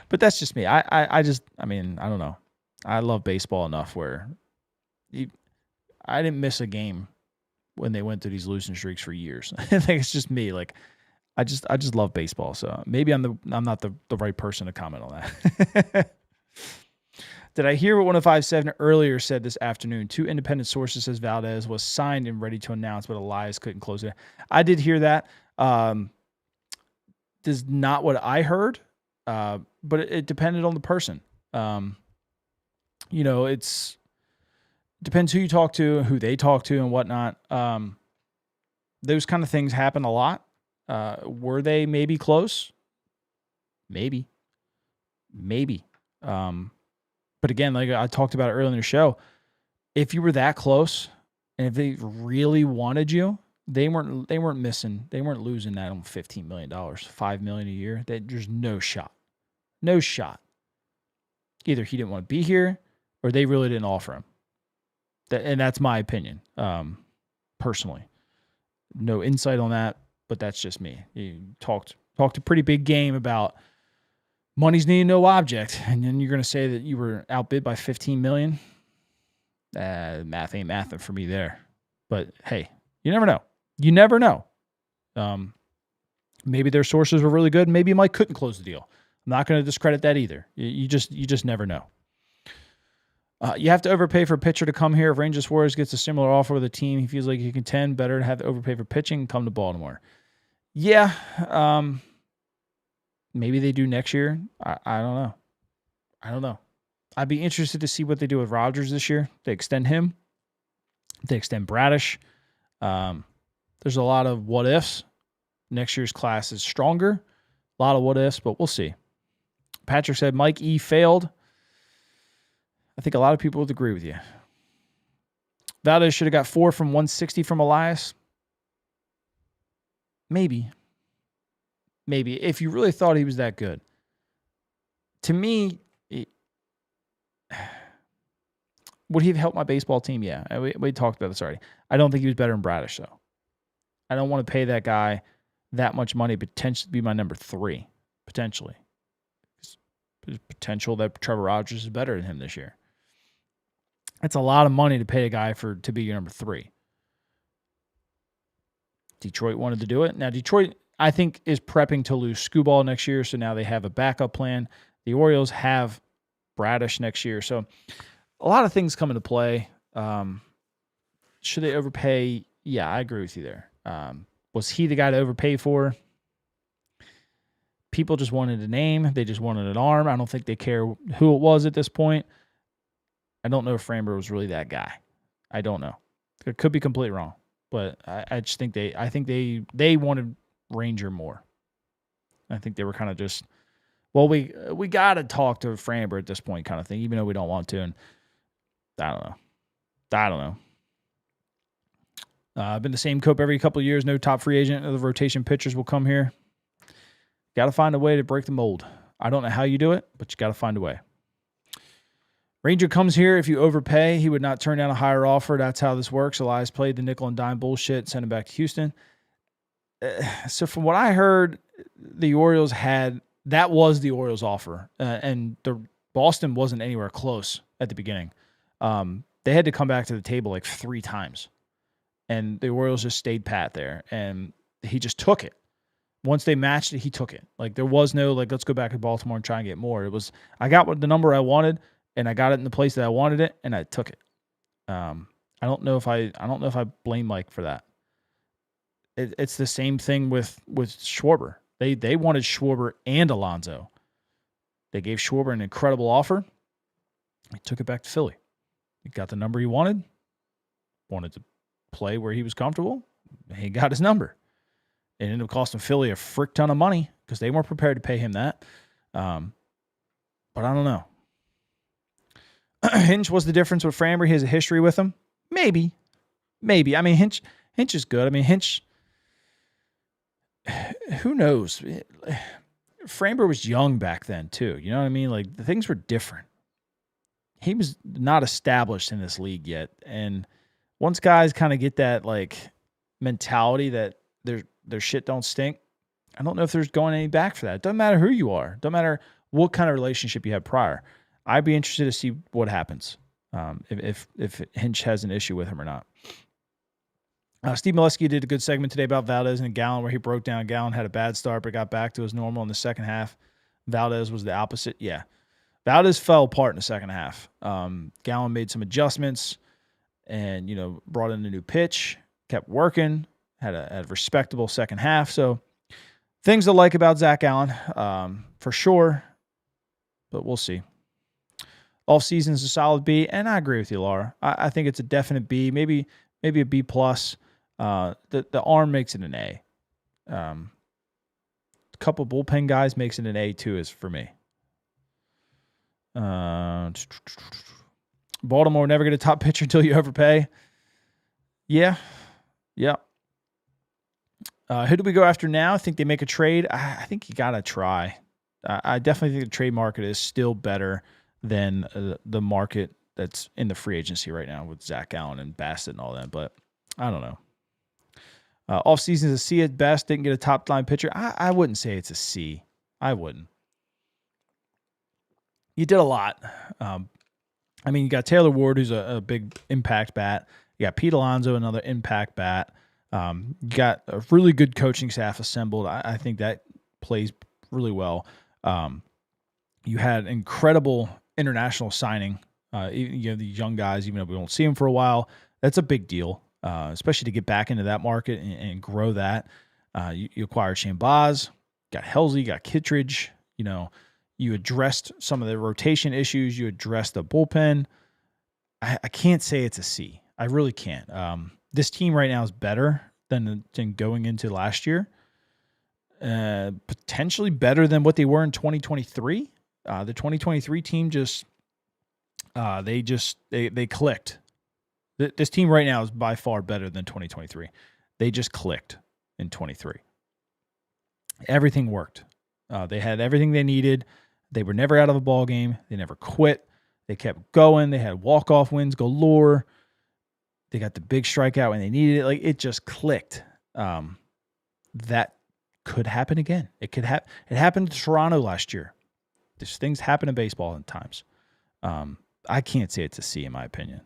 But that's just me. I don't know. I love baseball enough where I didn't miss a game when they went through these losing streaks for years. I think it's just me. Like, I just love baseball. So maybe I'm not the right person to comment on that. Did I hear what 1057 earlier said this afternoon? 2 independent sources says Valdez was signed and ready to announce, but Elias couldn't close it. I did hear that. This is not what I heard, but it depended on the person. It's depends who you talk to, who they talk to, and whatnot. Those kind of things happen a lot. Were they maybe close? Maybe. But again, like I talked about earlier in the show, if you were that close and if they really wanted you, they weren't losing that on $15 million, $5 million a year. There's no shot. No shot. Either he didn't want to be here or they really didn't offer him. And that's my opinion, personally. No insight on that, but that's just me. You talked a pretty big game about money's needed, no object, and then you're going to say that you were outbid by $15 million? Math ain't mathing for me there. But hey, you never know. You never know. Maybe their sources were really good. Maybe Mike couldn't close the deal. I'm not going to discredit that either. You just never know. You have to overpay for a pitcher to come here. If Rangers Suarez gets a similar offer with a team he feels like he can contend, better to have to overpay for pitching and come to Baltimore. Yeah, maybe they do next year. I don't know. I'd be interested to see what they do with Rodgers this year. They extend him. They extend Bradish. There's a lot of what ifs. Next year's class is stronger. A lot of what ifs, but we'll see. Patrick said Mike E failed. I think a lot of people would agree with you. Valdez should have got 4 from 160 from Elias. Maybe. If you really thought he was that good. To me, would he have helped my baseball team? Yeah. We talked about this already. I don't think he was better than Bradish, though. I don't want to pay that guy that much money, potentially be my number 3. Potentially. There's potential that Trevor Rogers is better than him this year. That's a lot of money to pay a guy to be your number 3. Detroit wanted to do it. Now, Detroit, I think, is prepping to lose Skubal next year, so now they have a backup plan. The Orioles have Bradish next year, so a lot of things come into play. Should they overpay? Yeah, I agree with you there. Was he the guy to overpay for? People just wanted a name. They just wanted an arm. I don't think they care who it was at this point. I don't know if Framber was really that guy. I don't know. It could be completely wrong. But I just think they wanted Ranger more. I think they were kind of just, well, we got to talk to Framber at this point kind of thing, even though we don't want to. And I don't know. I've been the same cope every couple of years. No top free agent. The rotation pitchers will come here. Got to find a way to break the mold. I don't know how you do it, but you got to find a way. Ranger comes here. If you overpay, he would not turn down a higher offer. That's how this works. Elias played the nickel and dime bullshit, sent him back to Houston. So from what I heard, the Orioles that was the Orioles offer. And the Boston wasn't anywhere close at the beginning. They had to come back to the table like 3 times. And the Orioles just stayed pat there. And he just took it. Once they matched it, he took it. Like there was no let's go back to Baltimore and try and get more. It was I got the number I wanted. And I got it in the place that I wanted it, and I took it. I don't know if I blame Mike for that. It's the same thing with Schwarber. They wanted Schwarber and Alonso. They gave Schwarber an incredible offer. He took it back to Philly. He got the number he wanted. Wanted to play where he was comfortable. He got his number. It ended up costing Philly a frick ton of money because they weren't prepared to pay him that. But I don't know. Hinch was the difference with Framber. He has a history with him. Maybe. I mean, Hinch is good. I mean, Hinch, who knows? Framber was young back then, too. You know what I mean? Like, the things were different. He was not established in this league yet. And once guys kind of get that, like, mentality that their shit don't stink, I don't know if there's going any back for that. It doesn't matter who you are. It doesn't matter what kind of relationship you had prior. I'd be interested to see what happens if Hinch has an issue with him or not. Steve Molesky did a good segment today about Valdez and Gallen where he broke down Gallen had a bad start but got back to his normal in the second half. Valdez was the opposite. Yeah. Valdez fell apart in the second half. Gallen made some adjustments and, brought in a new pitch, kept working, had a respectable second half. So things to like about Zach Gallen for sure, but we'll see. Offseason is a solid B, and I agree with you, Laura. I think it's a definite B, maybe a B+. The arm makes it an A. A couple bullpen guys makes it an A too, is for me. Baltimore never get a top pitcher until you overpay. Yeah. Who do we go after now? I think they make a trade. I think you got to try. I definitely think the trade market is still better than the market that's in the free agency right now with Zach Gallen and Bassett and all that. But I don't know. Offseason is a C at best. Didn't get a top line pitcher. I wouldn't say it's a C. I wouldn't. You did a lot. You got Taylor Ward, who's a big impact bat. You got Pete Alonso, another impact bat. You got a really good coaching staff assembled. I think that plays really well. You had incredible international signing. You know, these young guys, even though we won't see them for a while, that's a big deal, especially to get back into that market and grow that. You acquired Shane Baz, got Helsley, got Kittredge. You know, you addressed some of the rotation issues. You addressed the bullpen. I can't say it's a C. I really can't. This team right now is better than going into last year. Potentially better than what they were in 2023. The 2023 team they clicked. This team right now is by far better than 2023. They just clicked in 23. Everything worked. They had everything they needed. They were never out of a ball game. They never quit. They kept going. They had walk-off wins galore. They got the big strikeout when they needed it. Like, it just clicked. That could happen again. It could happen. It happened to Toronto last year. These things happen in baseball at times. I can't say it's a C in my opinion.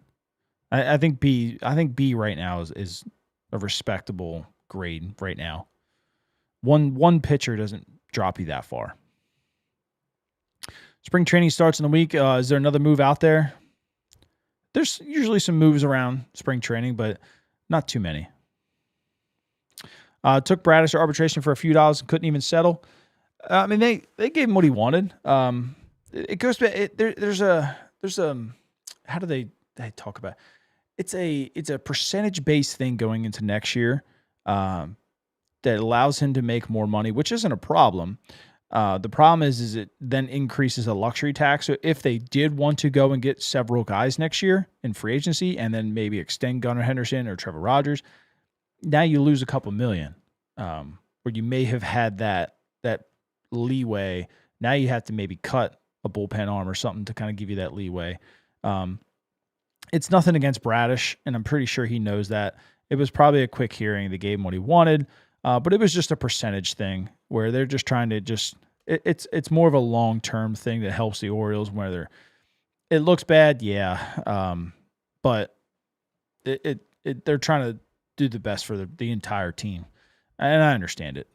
I think B. I think B right now is a respectable grade right now. One pitcher doesn't drop you that far. Spring training starts in a week. Is there another move out there? There's usually some moves around spring training, but not too many. Took Bradish to arbitration for a few dollars and couldn't even settle. I mean, they gave him what he wanted. It goes back. There's a how do they talk about it? It's a percentage based thing going into next year that allows him to make more money, which isn't a problem. The problem is it then increases a luxury tax. So if they did want to go and get several guys next year in free agency and then maybe extend Gunnar Henderson or Trevor Rogers, now you lose a couple million, where you may have had that leeway. Now you have to maybe cut a bullpen arm or something to kind of give you that leeway. It's nothing against Bradish, and I'm pretty sure he knows that. It was probably a quick hearing. They gave him what he wanted, but it was just a percentage thing where they're just trying to it's more of a long-term thing that helps the Orioles, whether it looks bad, yeah, but they're trying to do the best for the entire team, and I understand it.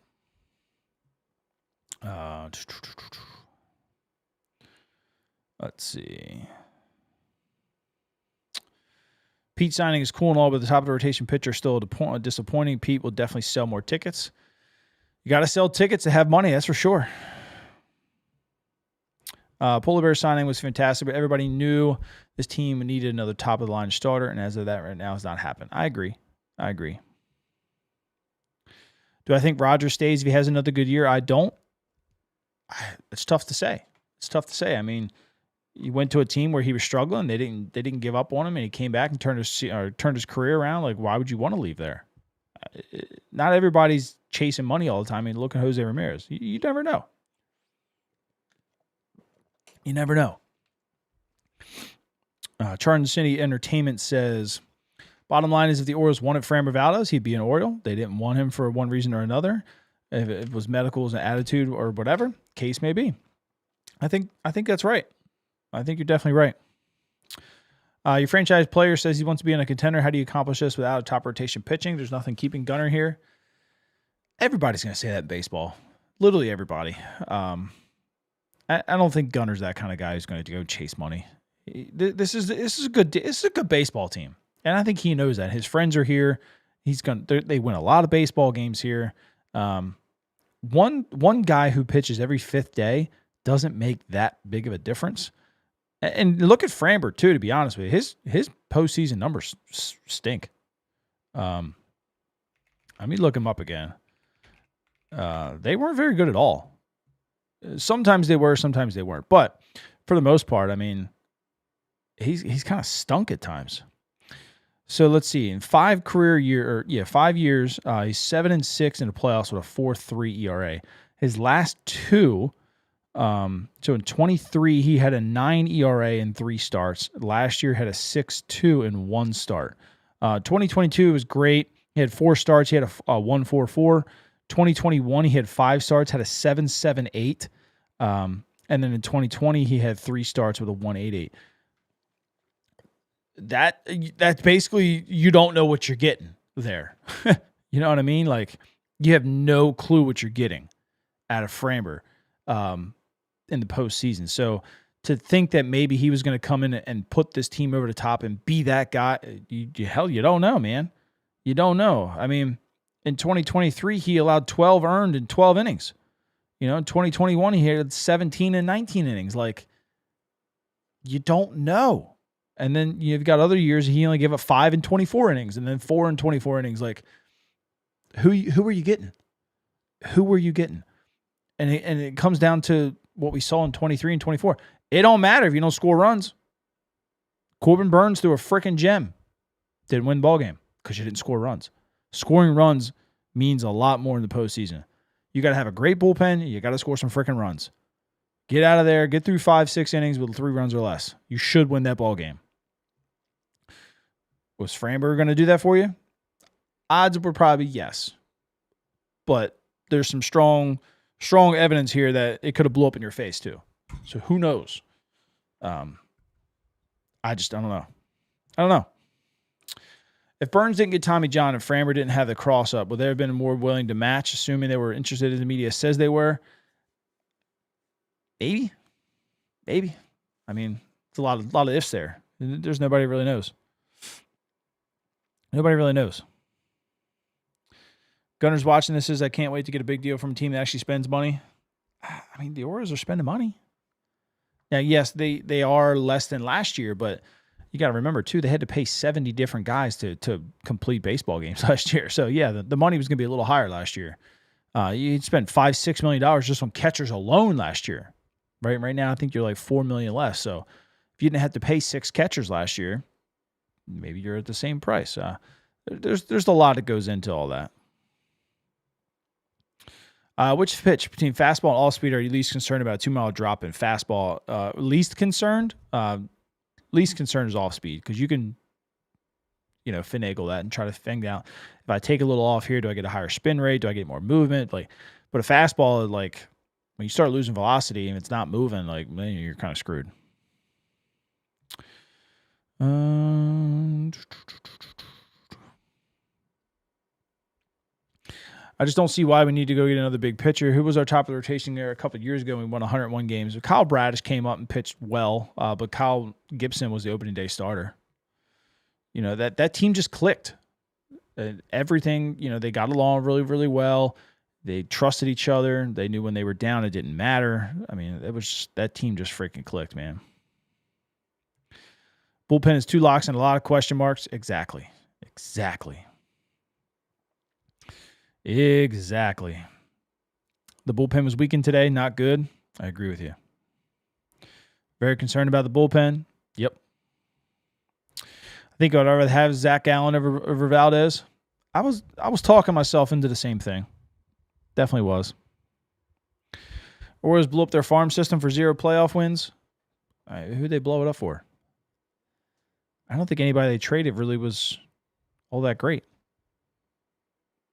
Let's see. Pete signing is cool and all, but the top of the rotation pitcher is still disappointing. Pete will definitely sell more tickets. You got to sell tickets to have money, that's for sure. Polar Bear signing was fantastic, but everybody knew this team needed another top-of-the-line starter, and as of that right now, it's not happened. I agree. Do I think Rogers stays if he has another good year? I don't. It's tough to say. I mean, he went to a team where he was struggling. They didn't give up on him, and he came back and turned his career around. Like, why would you want to leave there? Not everybody's chasing money all the time. I mean, look at Jose Ramirez. You never know. You never know. Charlton City Entertainment says, bottom line is if the Orioles wanted Framber Valdez, he'd be an Oriole. They didn't want him for one reason or another. If it was medicals and attitude or whatever, case may be. I think that's right. I think you're definitely right. Your franchise player says he wants to be in a contender. How do you accomplish this without a top rotation pitching? There's nothing keeping Gunnar here. Everybody's going to say that in baseball. Literally everybody. I don't think Gunner's that kind of guy who's going to go chase money. This is a good baseball team, and I think he knows that. His friends are here. They win a lot of baseball games here. One guy who pitches every fifth day doesn't make that big of a difference. And look at Framber too. To be honest with you, his postseason numbers stink. I mean, look him up again. They weren't very good at all. Sometimes they were, sometimes they weren't. But for the most part, I mean, he's kind of stunk at times. So let's see. In 5 years, he's 7-6 in the playoffs with a 4.3 ERA. His last 2, so in 23, he had a 9 ERA in 3 starts. Last year had a 6.2 in 1 start. 2022 was great. He had 4 starts. He had a 1.44. 2021, he had 5 starts, had a 7.78. And then in 2020, he had 3 starts with a 1.88. That's basically, you don't know what you're getting there. You know what I mean? Like, you have no clue what you're getting out of Framber in the postseason. So to think that maybe he was going to come in and put this team over the top and be that guy, you don't know, man. You don't know. I mean, in 2023, he allowed 12 earned in 12 innings. You know, in 2021, he had 17 and 19 innings. Like, you don't know. And then you've got other years he only gave up 5 and 24 innings and then 4 and 24 innings. Like, who are you getting? Who are you getting? And it comes down to what we saw in 23 and 24. It don't matter if you don't score runs. Corbin Burns threw a freaking gem. Didn't win the ball game because you didn't score runs. Scoring runs means a lot more in the postseason. You got to have a great bullpen. You got to score some freaking runs. Get out of there. Get through 5-6 innings with 3 runs or less. You should win that ball game. Was Framber going to do that for you? Odds were probably yes. But there's some strong evidence here that it could have blew up in your face too. So who knows? I don't know. I don't know. If Burns didn't get Tommy John and Framber didn't have the cross up, would they have been more willing to match, assuming they were interested as the media says they were? Maybe. I mean, it's a lot of ifs there. There's nobody really knows. Nobody really knows. Gunner's watching this says, I can't wait to get a big deal from a team that actually spends money. I mean, the Orioles are spending money. Now, yes, they are less than last year, but you got to remember, too, they had to pay 70 different guys to complete baseball games last year. So, yeah, the money was going to be a little higher last year. You spent $5-6 million just on catchers alone last year. Right now, I think you're like $4 million less. So, if you didn't have to pay 6 catchers last year, maybe you're at the same price. There's a lot that goes into all that. Which pitch between fastball and off speed are you least concerned about? 2-mile drop in fastball. Least concerned? Least concerned is off speed because you can, finagle that and try to figure out if I take a little off here, do I get a higher spin rate? Do I get more movement? But a fastball, like when you start losing velocity and it's not moving, like man, you're kind of screwed. I just don't see why we need to go get another big pitcher. Who was our top of the rotation there a couple of years ago? We won 101 games. Kyle Bradish came up and pitched well, but Kyle Gibson was the opening day starter. That team just clicked. Everything, they got along really, really well. They trusted each other. They knew when they were down, it didn't matter. I mean, that team just freaking clicked, man. Bullpen is 2 locks and a lot of question marks. Exactly. The bullpen was weakened today. Not good. I agree with you. Very concerned about the bullpen. Yep. I think I'd rather have Zach Allen over Valdez. I was talking myself into the same thing. Definitely was. Orioles blew up their farm system for 0 playoff wins. Who'd they blow it up for? I don't think anybody they traded really was all that great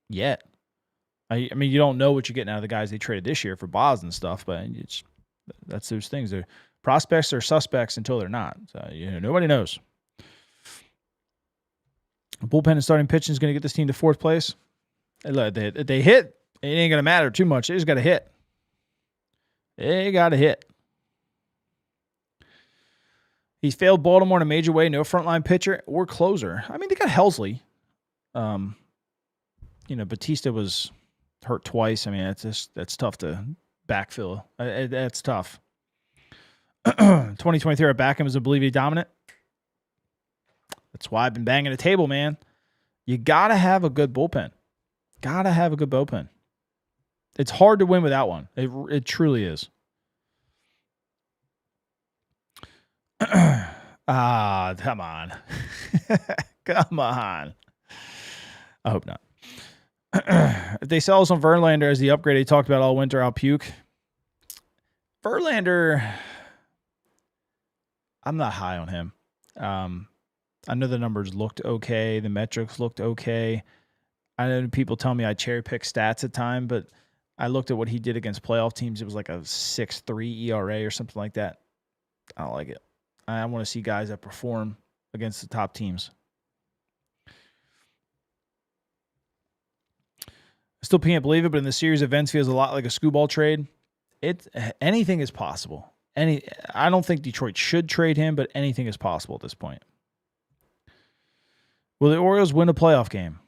yet. I mean, you don't know what you're getting out of the guys they traded this year for Boz and stuff, but that's those things. They're prospects are suspects until they're not. So, nobody knows. Bullpen and starting pitching is going to get this team to 4th place. They hit. It ain't going to matter too much. They just got to hit. They got to hit. He's failed Baltimore in a major way. No frontline pitcher or closer. I mean, they got Helsley. Batista was hurt twice. I mean, that's tough to backfill. That's tough. 2023, our back end was unbelievably dominant. That's why I've been banging the table, man. You got to have a good bullpen. It's hard to win without one. It truly is. Come on. Come on. I hope not. If they sell us on Verlander as the upgrade they talked about all winter, I'll puke. Verlander, I'm not high on him. I know the numbers looked okay. The metrics looked okay. I know people tell me I cherry pick stats at time, but I looked at what he did against playoff teams. It was like a 6.3 ERA or something like that. I don't like it. I want to see guys that perform against the top teams. I still can't believe it, but in the series, events feels a lot like a screwball trade. Anything is possible. I don't think Detroit should trade him, but anything is possible at this point. Will the Orioles win a playoff game?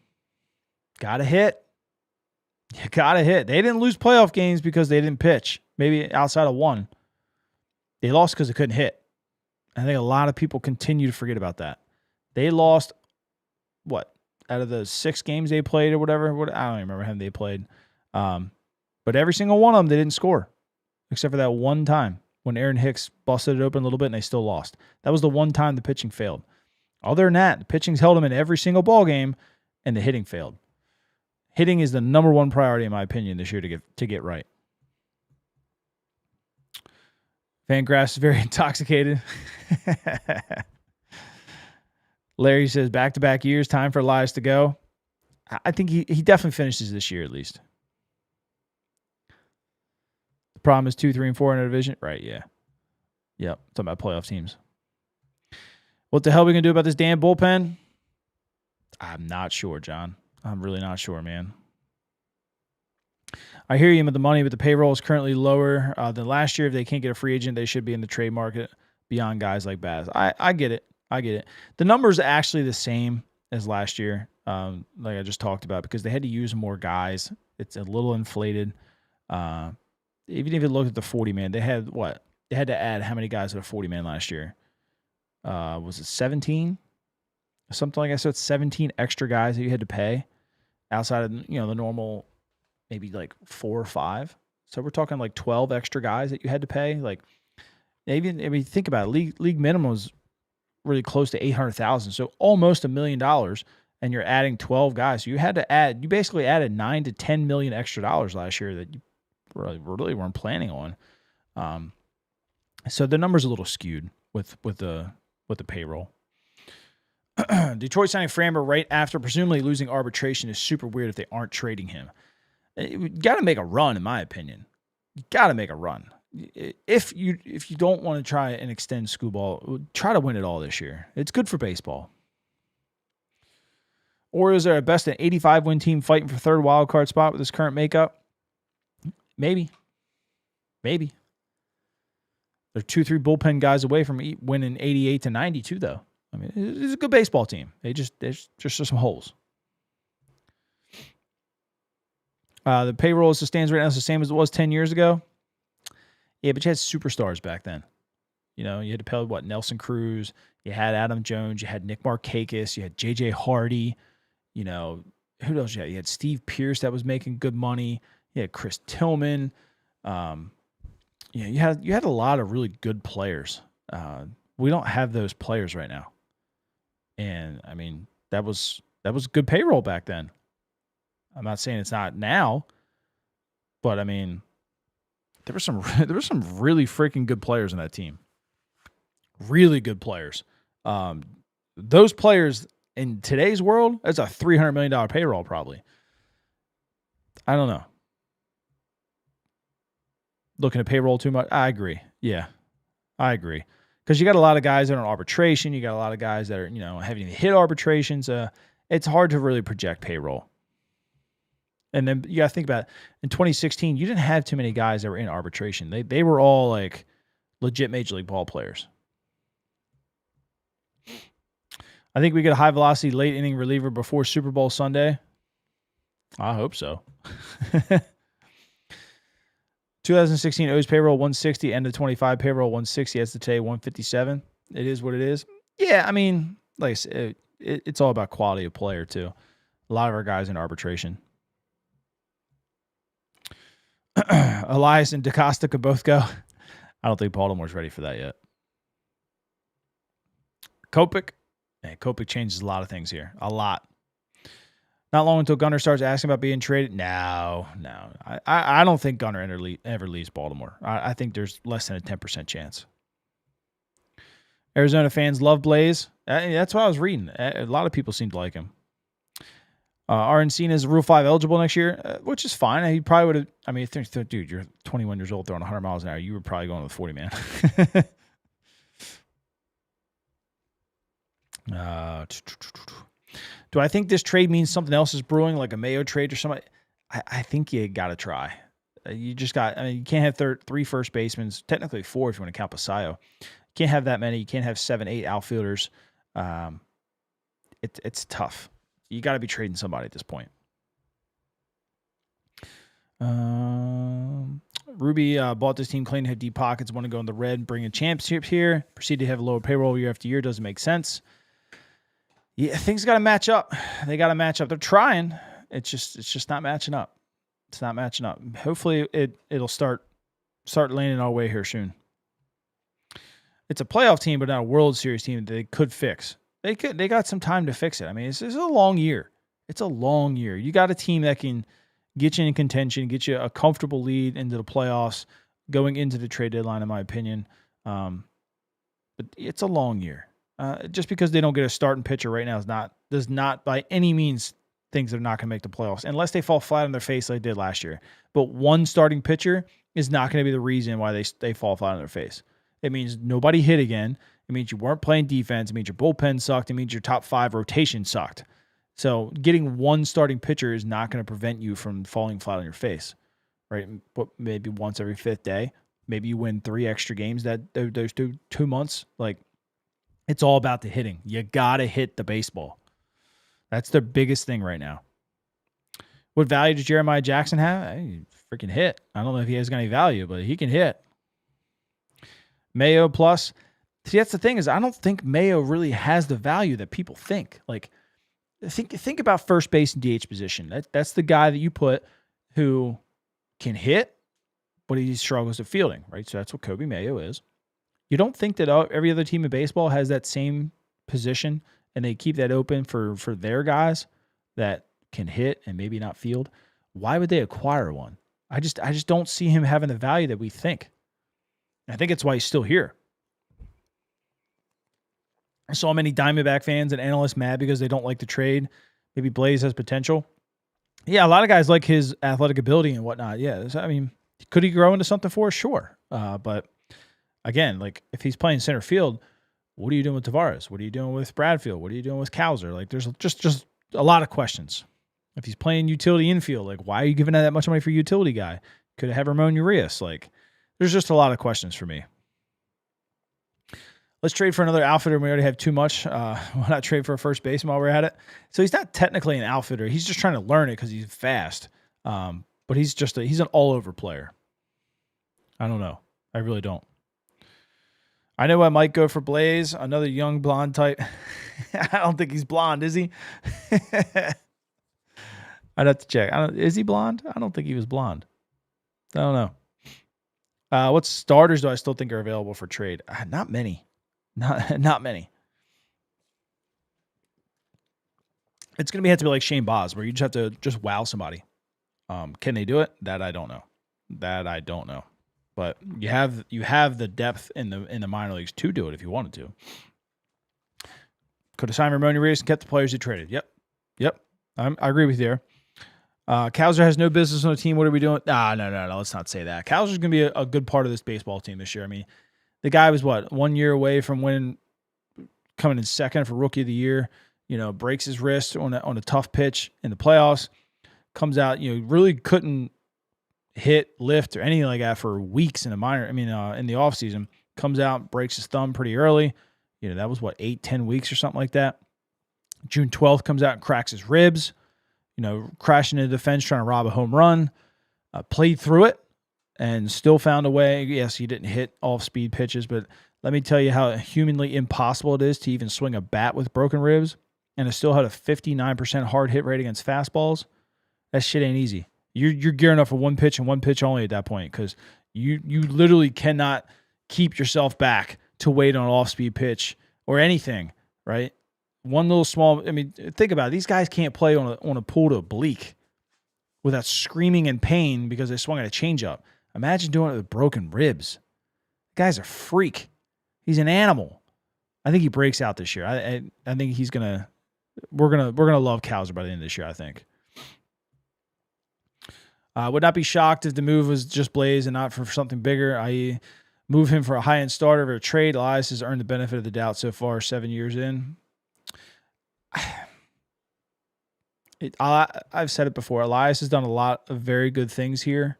Gotta hit. You gotta hit. They didn't lose playoff games because they didn't pitch. Maybe outside of one. They lost because they couldn't hit. I think a lot of people continue to forget about that. They lost, what, out of the 6 games they played or whatever? I don't even remember how many they played. But every single one of them, they didn't score. Except for that one time when Aaron Hicks busted it open a little bit and they still lost. That was the one time the pitching failed. Other than that, the pitching's held them in every single ball game, and the hitting failed. Hitting is the number one priority, in my opinion, this year to get right. Fangraphs is very intoxicated. Larry says, back-to-back years, time for Elias to go. I think he definitely finishes this year at least. The problem is 2, 3, and 4 in a division. Right, yeah. Yep, talking about playoff teams. What the hell are we going to do about this damn bullpen? I'm not sure, John. I'm really not sure, man. I hear you with the money, but the payroll is currently lower than last year. If they can't get a free agent, they should be in the trade market beyond guys like Baz. I get it. I get it. The number's actually the same as last year, like I just talked about, because they had to use more guys. It's a little inflated. Even if you look at the 40-man, they had what? They had to add how many guys at a 40-man last year? Was it 17? Something like that. So it's 17 extra guys that you had to pay outside of, the normal, maybe like 4 or 5. So we're talking like 12 extra guys that you had to pay. Like, even if you think about it, league minimum was really close to $800,000. So almost $1 million, and you're adding 12 guys. So you basically added $9 to $10 million extra dollars last year that you really weren't planning on. So the number's a little skewed with the payroll. Detroit signing Framber right after presumably losing arbitration is super weird if they aren't trading him. You got to make a run, in my opinion. You got to make a run. If you don't want to try and extend Screwball, try to win it all this year. It's good for baseball. Orioles are at best an 85-win team fighting for third wild card spot with this current makeup. Maybe. They're 2-3 bullpen guys away from winning 88 to 92, though. I mean, it's a good baseball team. There's just some holes. The payroll as it stands right now is the same as it was 10 years ago. Yeah, but you had superstars back then. You had to pay, Nelson Cruz. You had Adam Jones. You had Nick Markakis. You had J.J. Hardy. Who else you had? You had Steve Pierce that was making good money. You had Chris Tillman. You had a lot of really good players. We don't have those players right now. And, I mean, that was good payroll back then. I'm not saying it's not now, but, I mean, there were some really freaking good players in that team. Really good players. Those players in today's world, that's a $300 million payroll probably. I don't know. Looking at payroll too much? I agree. Yeah, I agree. Because you got a lot of guys that are in arbitration. You got a lot of guys that are, having to hit arbitrations. It's hard to really project payroll. And then you got to think about it. In 2016, you didn't have too many guys that were in arbitration. They were all like legit Major League ball players. I think we get a high velocity late inning reliever before Super Bowl Sunday. I hope so. 2016 O's payroll 160, end of 25 payroll 160. As to today 157. It is what it is. Yeah, I mean, like I said, it's all about quality of player too. A lot of our guys in arbitration. Elias and DaCosta could both go. I don't think Baltimore's ready for that yet. Kopech. Hey, Kopech changes a lot of things here. A lot. Not long until Gunnar starts asking about being traded. No. I don't think Gunnar ever leaves Baltimore. I think there's less than a 10% chance. Arizona fans love Blaze. That's what I was reading. A lot of people seem to like him. Arencina is Rule 5 eligible next year, which is fine. He probably would have. I mean, dude, you're 21 years old throwing 100 miles an hour. You were probably going with 40, man. Do I think this trade means something else is brewing, like a Mayo trade or something? I think you got to try. You just got, I mean, you can't have three first basemen, technically four if you want to count Paseo. You can't have that many. You can't have 7, 8 outfielders. It's tough. You got to be trading somebody at this point. Ruby bought this team, claiming to have deep pockets, want to go in the red, bring a championship here, proceed to have a lower payroll year after year. Doesn't make sense. Yeah, things got to match up. They got to match up. They're trying. It's just not matching up. It's not matching up. Hopefully it'll start landing our way here soon. It's a playoff team, but not a World Series team that they could fix. They got some time to fix it. I mean, it's a long year. It's a long year. You got a team that can get you in contention, get you a comfortable lead into the playoffs, going into the trade deadline, in my opinion. But it's a long year. Just because they don't get a starting pitcher right now does not by any means think they're not going to make the playoffs, unless they fall flat on their face like they did last year. But one starting pitcher is not going to be the reason why they fall flat on their face. It means nobody hit again. It means you weren't playing defense. It means your bullpen sucked. It means your top 5 rotation sucked. So getting one starting pitcher is not going to prevent you from falling flat on your face, right? But maybe once every 5th day, maybe you win 3 extra games those 2 months. Like, it's all about the hitting. You got to hit the baseball. That's their biggest thing right now. What value does Jeremiah Jackson have? He freaking hit. I don't know if he has any value, but he can hit. Mayo plus. See, that's the thing is I don't think Mayo really has the value that people think. Like, think about first base and DH position. That's the guy that you put who can hit, but he struggles at fielding, right? So that's what Kobe Mayo is. You don't think that every other team in baseball has that same position and they keep that open for their guys that can hit and maybe not field? Why would they acquire one? I just don't see him having the value that we think. I think it's why he's still here. I saw many Diamondback fans and analysts mad because they don't like the trade. Maybe Blaze has potential. Yeah, a lot of guys like his athletic ability and whatnot. Yeah, I mean, could he grow into something for us? Sure. But again, like if he's playing center field, what are you doing with Tavares? What are you doing with Bradfield? What are you doing with Kowser? Like there's just a lot of questions. If he's playing utility infield, like why are you giving that much money for a utility guy? Could it have Ramon Urias? Like there's just a lot of questions for me. Let's trade for another outfitter. We already have too much. Why not trade for a first baseman while we're at it? So he's not technically an outfitter. He's just trying to learn it because he's fast. But he's an all-over player. I don't know. I really don't. I know I might go for Blaze, another young blonde type. I don't think he's blonde, is he? I'd have to check. Is he blonde? I don't think he was blonde. I don't know. What starters do I still think are available for trade? Not many. Not many. It's going to have to be like Shane Baz, where you just have to wow somebody. Can they do it? That I don't know. But you have the depth in the minor leagues to do it if you wanted to. Could have signed Ramon Urias and kept the players he traded. Yep. I agree with you there. Kowser has no business on the team. What are we doing? No. Let's not say that. Kowser's going to be a good part of this baseball team this year. I mean, the guy was 1 year away from coming in second for Rookie of the Year. Breaks his wrist on a tough pitch in the playoffs. Comes out, really couldn't hit, lift, or anything like that for weeks in the offseason. Comes out, breaks his thumb pretty early. That was 8-10 weeks or something like that. June 12th comes out and cracks his ribs. Crashing into the fence, trying to rob a home run. Played through it and still found a way. Yes, he didn't hit off-speed pitches, but let me tell you how humanly impossible it is to even swing a bat with broken ribs, and it still had a 59% hard hit rate against fastballs. That shit ain't easy. You're gearing up for one pitch and one pitch only at that point because you literally cannot keep yourself back to wait on an off-speed pitch or anything, right? One little small, think about it. These guys can't play on a pull to oblique without screaming in pain because they swung at a changeup. Imagine doing it with broken ribs. The guy's a freak. He's an animal. I think he breaks out this year. I think we're gonna love Kowser by the end of this year, I think. Would not be shocked if the move was just Blaze and not for something bigger, i.e. move him for a high-end starter or a trade. Elias has earned the benefit of the doubt so far, 7 years in. I've said it before. Elias has done a lot of very good things here.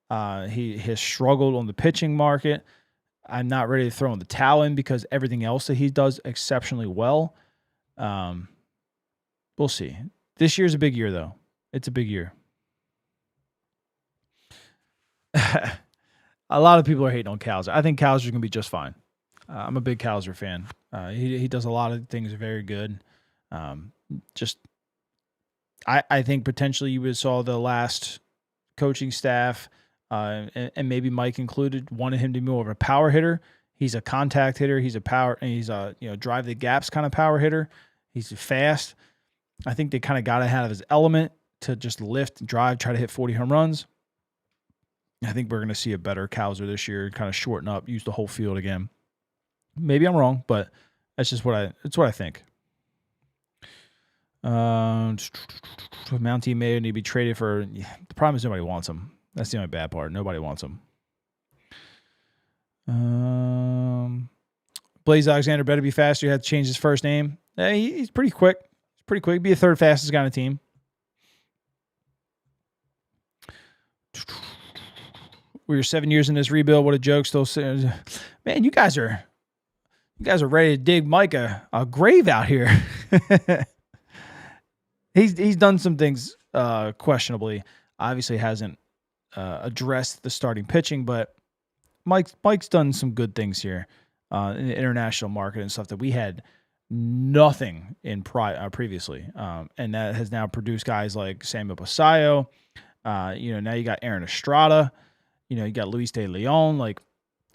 He has struggled on the pitching market. I'm not ready to throw in the towel in because everything else that he does exceptionally well. We'll see. This year's a big year, though. It's a big year. A lot of people are hating on Cowser. I think Cowser's going to be just fine. I'm a big Cowser fan. He does a lot of things very good. I think potentially you saw the last coaching staff, and maybe Mike included, wanted him to be more of a power hitter. He's a contact hitter. He's a drive the gaps kind of power hitter. He's fast. I think they kind of got out of his element to just lift, drive, try to hit 40 home runs. I think we're going to see a better Cowser this year, kind of shorten up, use the whole field again. Maybe I'm wrong, but that's just what I think. Mountie may need to be traded for. The problem is nobody wants him. That's the only bad part. Nobody wants him. Blaze Alexander better be faster. You have to change his first name. He's pretty quick. He's pretty quick. Be the third fastest guy on the team. We were 7 years in this rebuild. What a joke. Still, man, you guys are ready to dig Mike a grave out here. He's done some things questionably. Obviously hasn't addressed the starting pitching, but Mike's done some good things here in the international market and stuff that we had nothing in previously, and that has now produced guys like Samuel Basayo. Now you got Aaron Estrada. You got Luis de Leon. Like,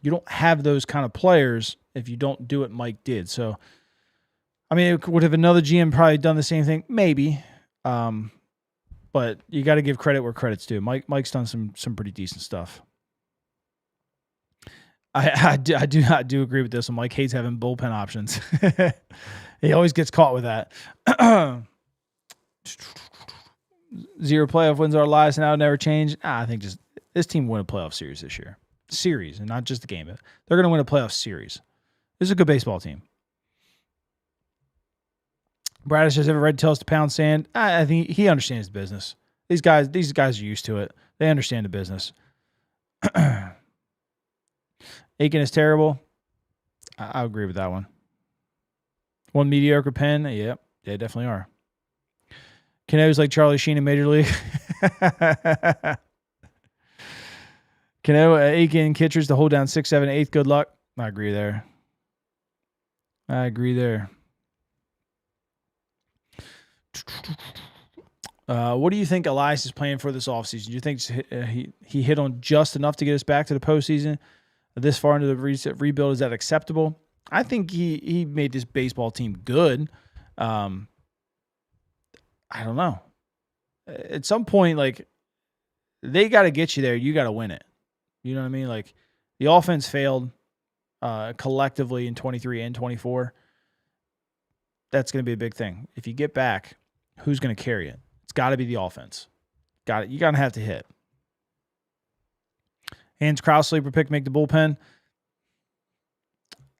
you don't have those kind of players if you don't do what Mike did. So, I mean, would have another GM probably done the same thing? Maybe. But you got to give credit where credit's due. Mike's done some pretty decent stuff. I do agree with this one. Mike hates having bullpen options. He always gets caught with that. 0 playoff wins are lives and that'll never change. I think just this team will win a playoff series this year. Series, and not just the game. They're going to win a playoff series. This is a good baseball team. Bradish has ever read Tales to Pound Sand. I think he understands the business. These guys are used to it. They understand the business. Aiken is terrible. I agree with that one. One mediocre pen. Yep, they definitely are. Cano's like Charlie Sheen in Major League. Cano, Aiken, Kitchers to hold down 6, 7, 8. Good luck. I agree there. What do you think Elias is playing for this offseason? Do you think he hit on just enough to get us back to the postseason? This far into the rebuild, is that acceptable? I think he made this baseball team good. I don't know. At some point, like, they got to get you there. You got to win it. You know what I mean? Like, the offense failed collectively in 23 and 24. That's going to be a big thing. If you get back, who's going to carry it? It's got to be the offense. Got it. You got to have to hit. Hans Kraus sleeper pick, make the bullpen.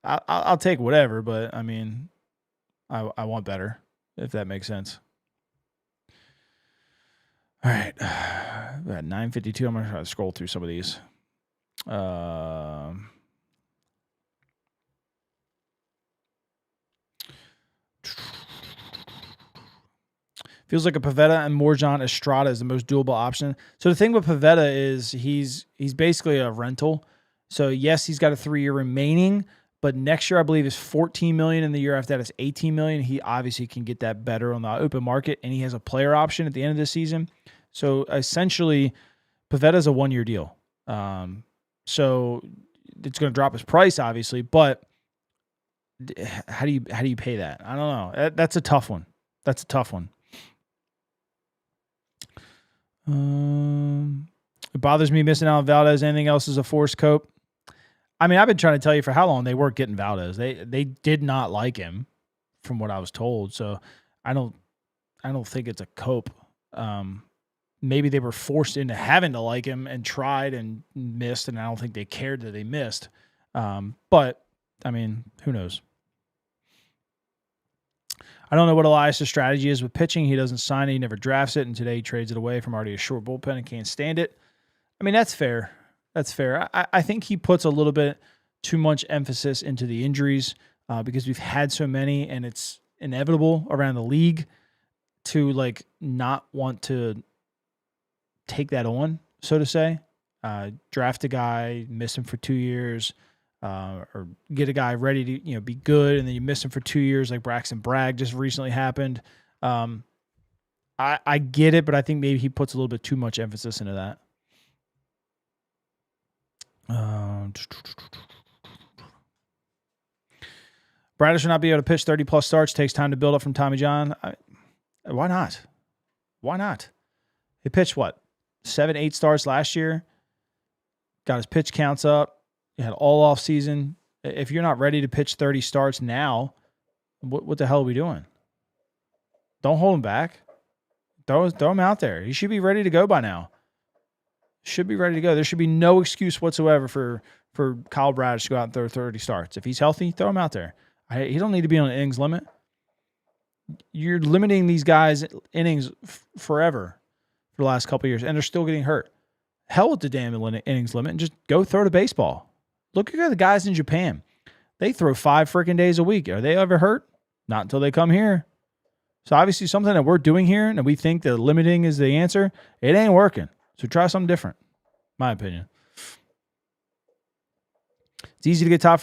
I'll take whatever, but I mean, I want better, if that makes sense. All right. We're at 9:52. I'm going to try to scroll through some of these. Feels like a Pavetta and Morjan Estrada is the most doable option. So the thing with Pavetta is he's basically a rental. So yes, he's got a 3-year remaining, but next year I believe is $14 million, and the year after that is $18 million. He obviously can get that better on the open market, and he has a player option at the end of the season. So essentially, Pavetta's a 1-year deal. So it's going to drop his price, obviously, but how do you pay that? I don't know. That's a tough one. It bothers me missing out on Valdez. Anything else is a forced cope. I mean, I've been trying to tell you for how long they weren't getting Valdez. They did not like him, from what I was told. So I don't think it's a cope. Maybe they were forced into having to like him and tried and missed, and I don't think they cared that they missed. But I mean, who knows? I don't know what Elias' strategy is with pitching. He doesn't sign it. He never drafts it. And today he trades it away from already a short bullpen and can't stand it. I mean, that's fair. That's fair. I think he puts a little bit too much emphasis into the injuries because we've had so many, and it's inevitable around the league to like not want to take that on, so to say. Draft a guy, miss him for 2 years, or get a guy ready to be good, and then you miss him for 2 years, like Braxton Bragg just recently happened. I get it, but I think maybe he puts a little bit too much emphasis into that. Bradish should not be able to pitch 30-plus starts. Takes time to build up from Tommy John. Why not? Why not? He pitched, 7, 8 starts last year. Got his pitch counts up. He had all off season. If you're not ready to pitch 30 starts now, what the hell are we doing? Don't hold him back. Throw him out there. He should be ready to go by now. Should be ready to go. There should be no excuse whatsoever for Kyle Bradish to go out and throw 30 starts. If he's healthy, throw him out there. He don't need to be on an innings limit. You're limiting these guys' innings forever for the last couple of years, and they're still getting hurt. Hell with the damn innings limit and just go throw the baseball. Look at the guys in Japan. They throw 5 freaking days a week. Are they ever hurt? Not until they come here. So obviously something that we're doing here and we think that limiting is the answer, it ain't working. So try something different, my opinion. It's easy to get top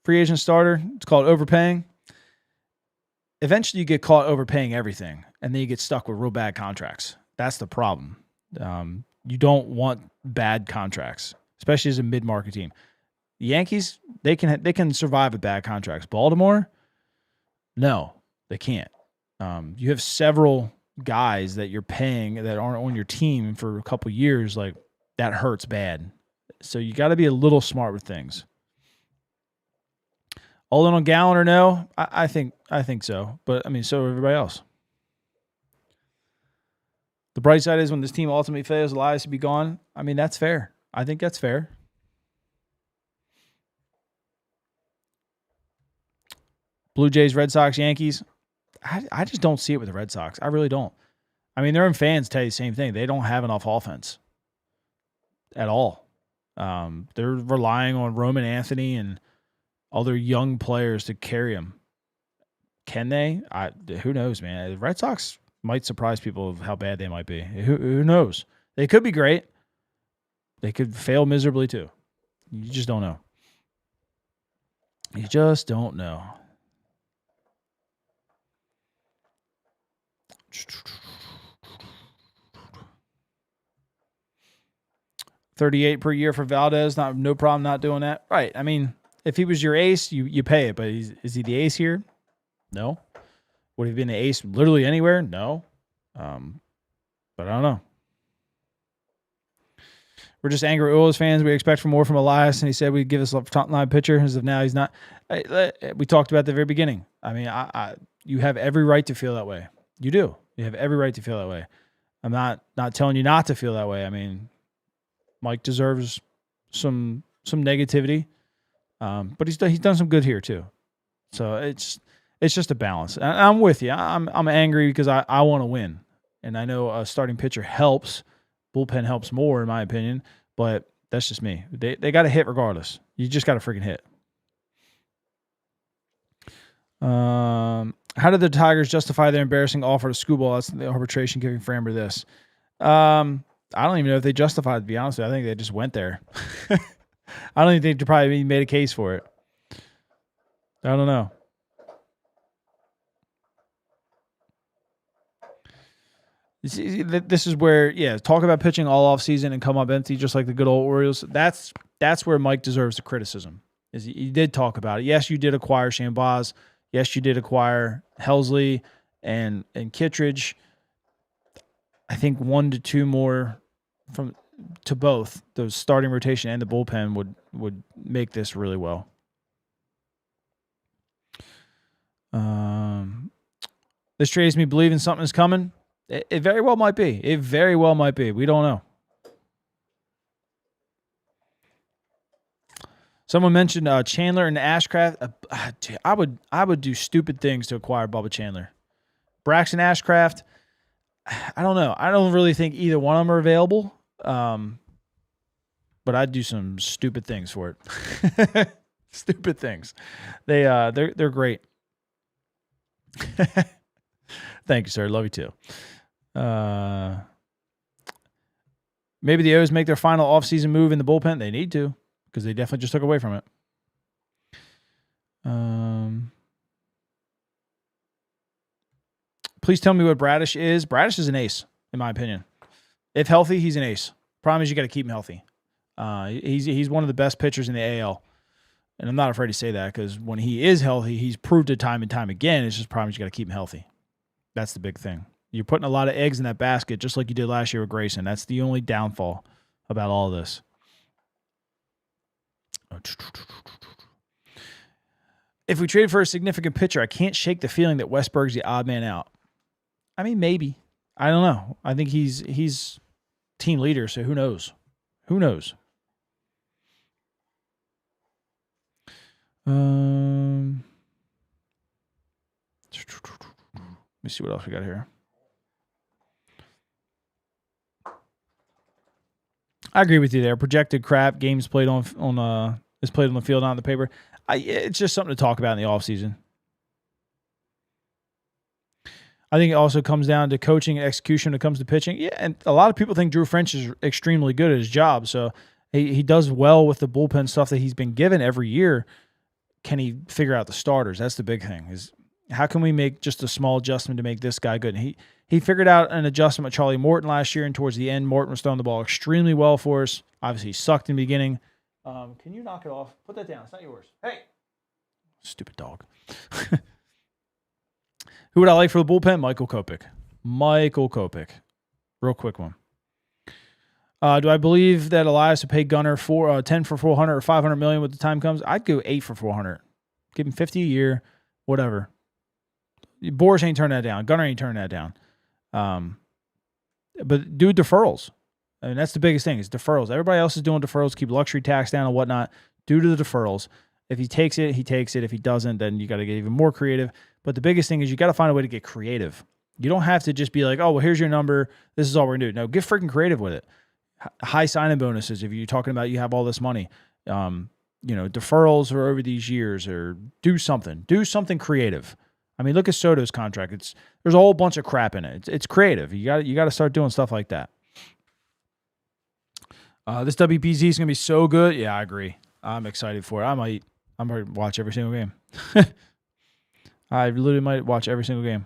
free agent starter. It's called overpaying. Eventually you get caught overpaying everything, and then you get stuck with real bad contracts. That's the problem. You don't want bad contracts, especially as a mid-market team. The Yankees, they can survive with bad contracts. Baltimore, no, they can't. You have several guys that you're paying that aren't on your team for a couple years. Like, that hurts bad. So you got to be a little smart with things. All in on Gallen or no? I think so. But I mean, so everybody else. The bright side is when this team ultimately fails, Elias to be gone. I mean, that's fair. I think that's fair. Blue Jays, Red Sox, Yankees. I just don't see it with the Red Sox. I really don't. I mean, their own fans tell you the same thing. They don't have enough offense at all. They're relying on Roman Anthony and other young players to carry them. Can they? Who knows, man? The Red Sox might surprise people of how bad they might be. Who knows? They could be great. They could fail miserably too. You just don't know. You just don't know. $38 per year for Valdez. No problem not doing that. Right. I mean, if he was your ace, you pay it. But is he the ace here? No. Would he have been the ace literally anywhere? No. But I don't know. We're just angry Orioles fans. We expect more from Elias, and he said we'd give us a frontline pitcher. As of now, he's not. We talked about at the very beginning. I mean, you have every right to feel that way. You do. You have every right to feel that way. I'm not telling you not to feel that way. I mean, Mike deserves some negativity, but he's done some good here too. So it's just a balance. And I'm with you. I'm angry because I want to win, and I know a starting pitcher helps. Bullpen helps more, in my opinion, but that's just me. They got to hit regardless. You just got to freaking hit. How did the Tigers justify their embarrassing offer to Screwball? That's the arbitration giving Framber this. I don't even know if they justified it, to be honest with you. I think they just went there. I don't even think they probably made a case for it. I don't know. This is where, talk about pitching all off season and come up empty, just like the good old Orioles. That's where Mike deserves the criticism. Is he did talk about it. Yes, you did acquire Shambaugh. Yes, you did acquire Helsley and Kittredge. I think 1 to 2 more to both the starting rotation and the bullpen would make this really well. This trade has me believing something is coming. It very well might be. It very well might be. We don't know. Someone mentioned Chandler and Ashcraft. I would do stupid things to acquire Bubba Chandler. Braxton Ashcraft, I don't know. I don't really think either one of them are available. But I'd do some stupid things for it. Stupid things. They're great. Thank you, sir. Love you too. Maybe the O's make their final offseason move in the bullpen. They need to, because they definitely just took away from it. Please tell me what Bradish is. Bradish is an ace, in my opinion. If healthy, he's an ace. Problem is you got to keep him healthy. He's one of the best pitchers in the AL. And I'm not afraid to say that, because when he is healthy, he's proved it time and time again. It's just problem is you got to keep him healthy. That's the big thing. You're putting a lot of eggs in that basket, just like you did last year with Grayson. That's the only downfall about all of this. If we trade for a significant pitcher, I can't shake the feeling that Westberg's the odd man out. I mean, maybe. I don't know. I think he's team leader, so who knows? Who knows? Let me see what else we got here. I agree with you there. Projected crap. Games played on is played on the field, not on the paper. It's just something to talk about in the offseason. I think it also comes down to coaching and execution when it comes to pitching. Yeah, and a lot of people think Drew French is extremely good at his job, so he does well with the bullpen stuff that he's been given every year. Can he figure out the starters? That's the big thing. Is how can we make just a small adjustment to make this guy good? And he figured out an adjustment with Charlie Morton last year, and towards the end, Morton was throwing the ball extremely well for us. Obviously, he sucked in the beginning. Can you knock it off? Put that down. It's not yours. Hey! Stupid dog. Who would I like for the bullpen? Michael Kopech. Michael Kopech. Real quick one. Do I believe that Elias would pay Gunnar 10 for $400 or $500 million when the time comes? I'd go 8 for $400. Give him $50 a year, whatever. Boris ain't turning that down. Gunnar ain't turning that down. But do deferrals. I mean, that's the biggest thing is deferrals. Everybody else is doing deferrals, keep luxury tax down and whatnot. Due to the deferrals. If he takes it, he takes it. If he doesn't, then you got to get even more creative. But the biggest thing is you got to find a way to get creative. You don't have to just be like, oh, well, here's your number. This is all we're going to do. No, get freaking creative with it. High sign-in bonuses if you're talking about you have all this money. Deferrals or over these years, or do something. Do something creative. I mean, look at Soto's contract. There's a whole bunch of crap in it. It's creative. You got to start doing stuff like that. This WBZ is going to be so good. Yeah, I agree. I'm excited for it. I'm going to watch every single game. I literally might watch every single game.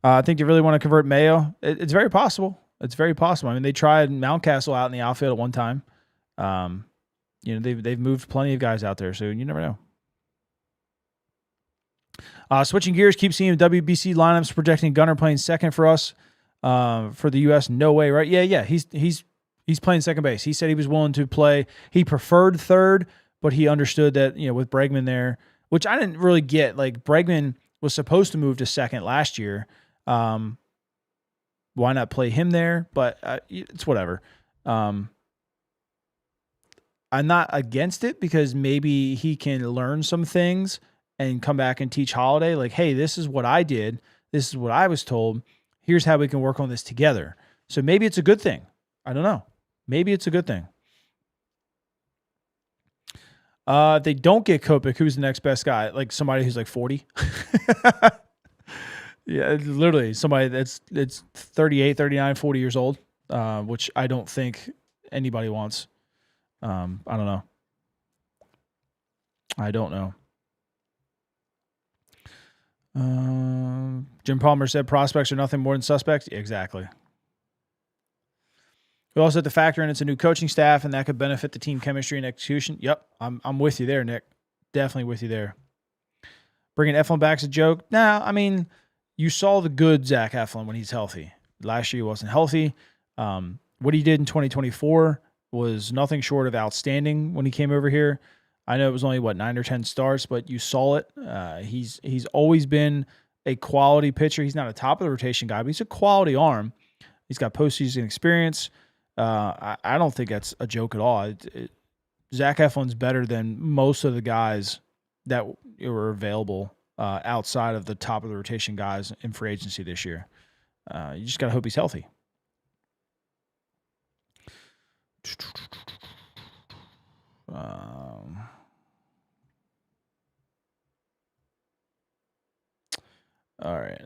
I think you really want to convert Mayo. It's very possible. It's very possible. I mean, they tried Mountcastle out in the outfield at one time. They've moved plenty of guys out there, so you never know. Switching gears, keep seeing WBC lineups projecting Gunnar playing second for us for the U.S. No way, right? Yeah. He's playing second base. He said he was willing to play. He preferred third, but he understood that with Bregman there, which I didn't really get. Like Bregman was supposed to move to second last year. Why not play him there? But it's whatever. I'm not against it because maybe he can learn some things and come back and teach Holiday. Like, hey, this is what I did. This is what I was told. Here's how we can work on this together. So maybe it's a good thing. I don't know. Maybe it's a good thing. If they don't get Kopech, who's the next best guy? Like somebody who's like 40? Yeah, literally somebody that's 38, 39, 40 years old, which I don't think anybody wants. I don't know. Jim Palmer said prospects are nothing more than suspects. Exactly. We also have to factor in it's a new coaching staff, and that could benefit the team chemistry and execution. Yep, I'm with you there, Nick. Definitely with you there. Bringing Eflin back's a joke. Nah, I mean, you saw the good Zach Eflin when he's healthy. Last year he wasn't healthy. What he did in 2024 was nothing short of outstanding when he came over here. I know it was only, 9 or 10 starts, but you saw it. He's always been a quality pitcher. He's not a top of the rotation guy, but he's a quality arm. He's got postseason experience. I don't think that's a joke at all. Zach Eflin's better than most of the guys that were available outside of the top of the rotation guys in free agency this year. You just got to hope he's healthy. All right.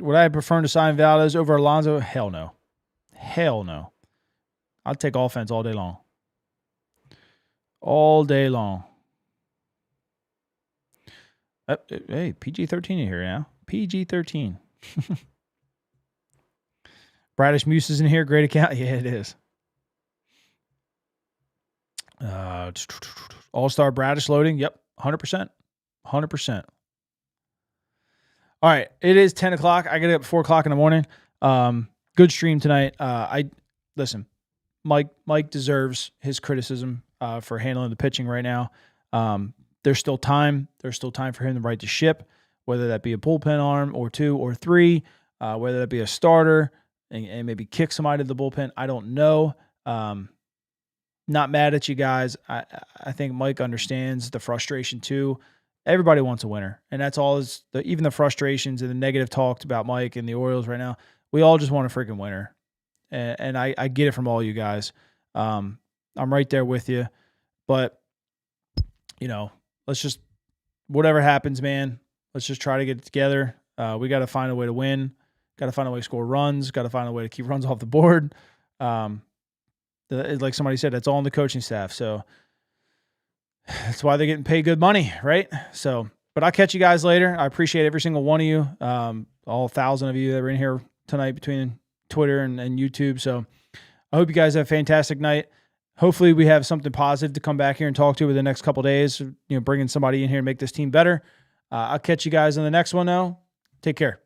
Would I prefer to sign Valdez over Alonso? Hell no. Hell no. I'll take offense all day long. All day long. Hey, PG-13 in here now. PG-13. Bradish Muse is in here. Great account. Yeah, it is. All-Star Bradish loading. Yep. 100%. 100%. All right. It is 10 o'clock. I get up at 4 o'clock in the morning. Good stream tonight. Listen, Mike deserves his criticism for handling the pitching right now. There's still time. There's still time for him to right the ship, whether that be a bullpen arm or 2 or 3, whether that be a starter and maybe kick somebody to the bullpen. I don't know. Not mad at you guys. I think Mike understands the frustration too. Everybody wants a winner, and that's all. Even the frustrations and the negative talk about Mike and the Orioles right now. We all just want a freaking winner, and I get it from all you guys. I'm right there with you, but let's just whatever happens, man. Let's just try to get it together. We got to find a way to win. Got to find a way to score runs. Got to find a way to keep runs off the board. Like somebody said, that's all on the coaching staff. So that's why they're getting paid good money, right? So, but I'll catch you guys later. I appreciate every single one of you, all 1,000 of you that were in here tonight between Twitter and YouTube. So I hope you guys have a fantastic night. Hopefully we have something positive to come back here and talk to over the next couple of days, bringing somebody in here and make this team better. I'll catch you guys in the next one now. Take care.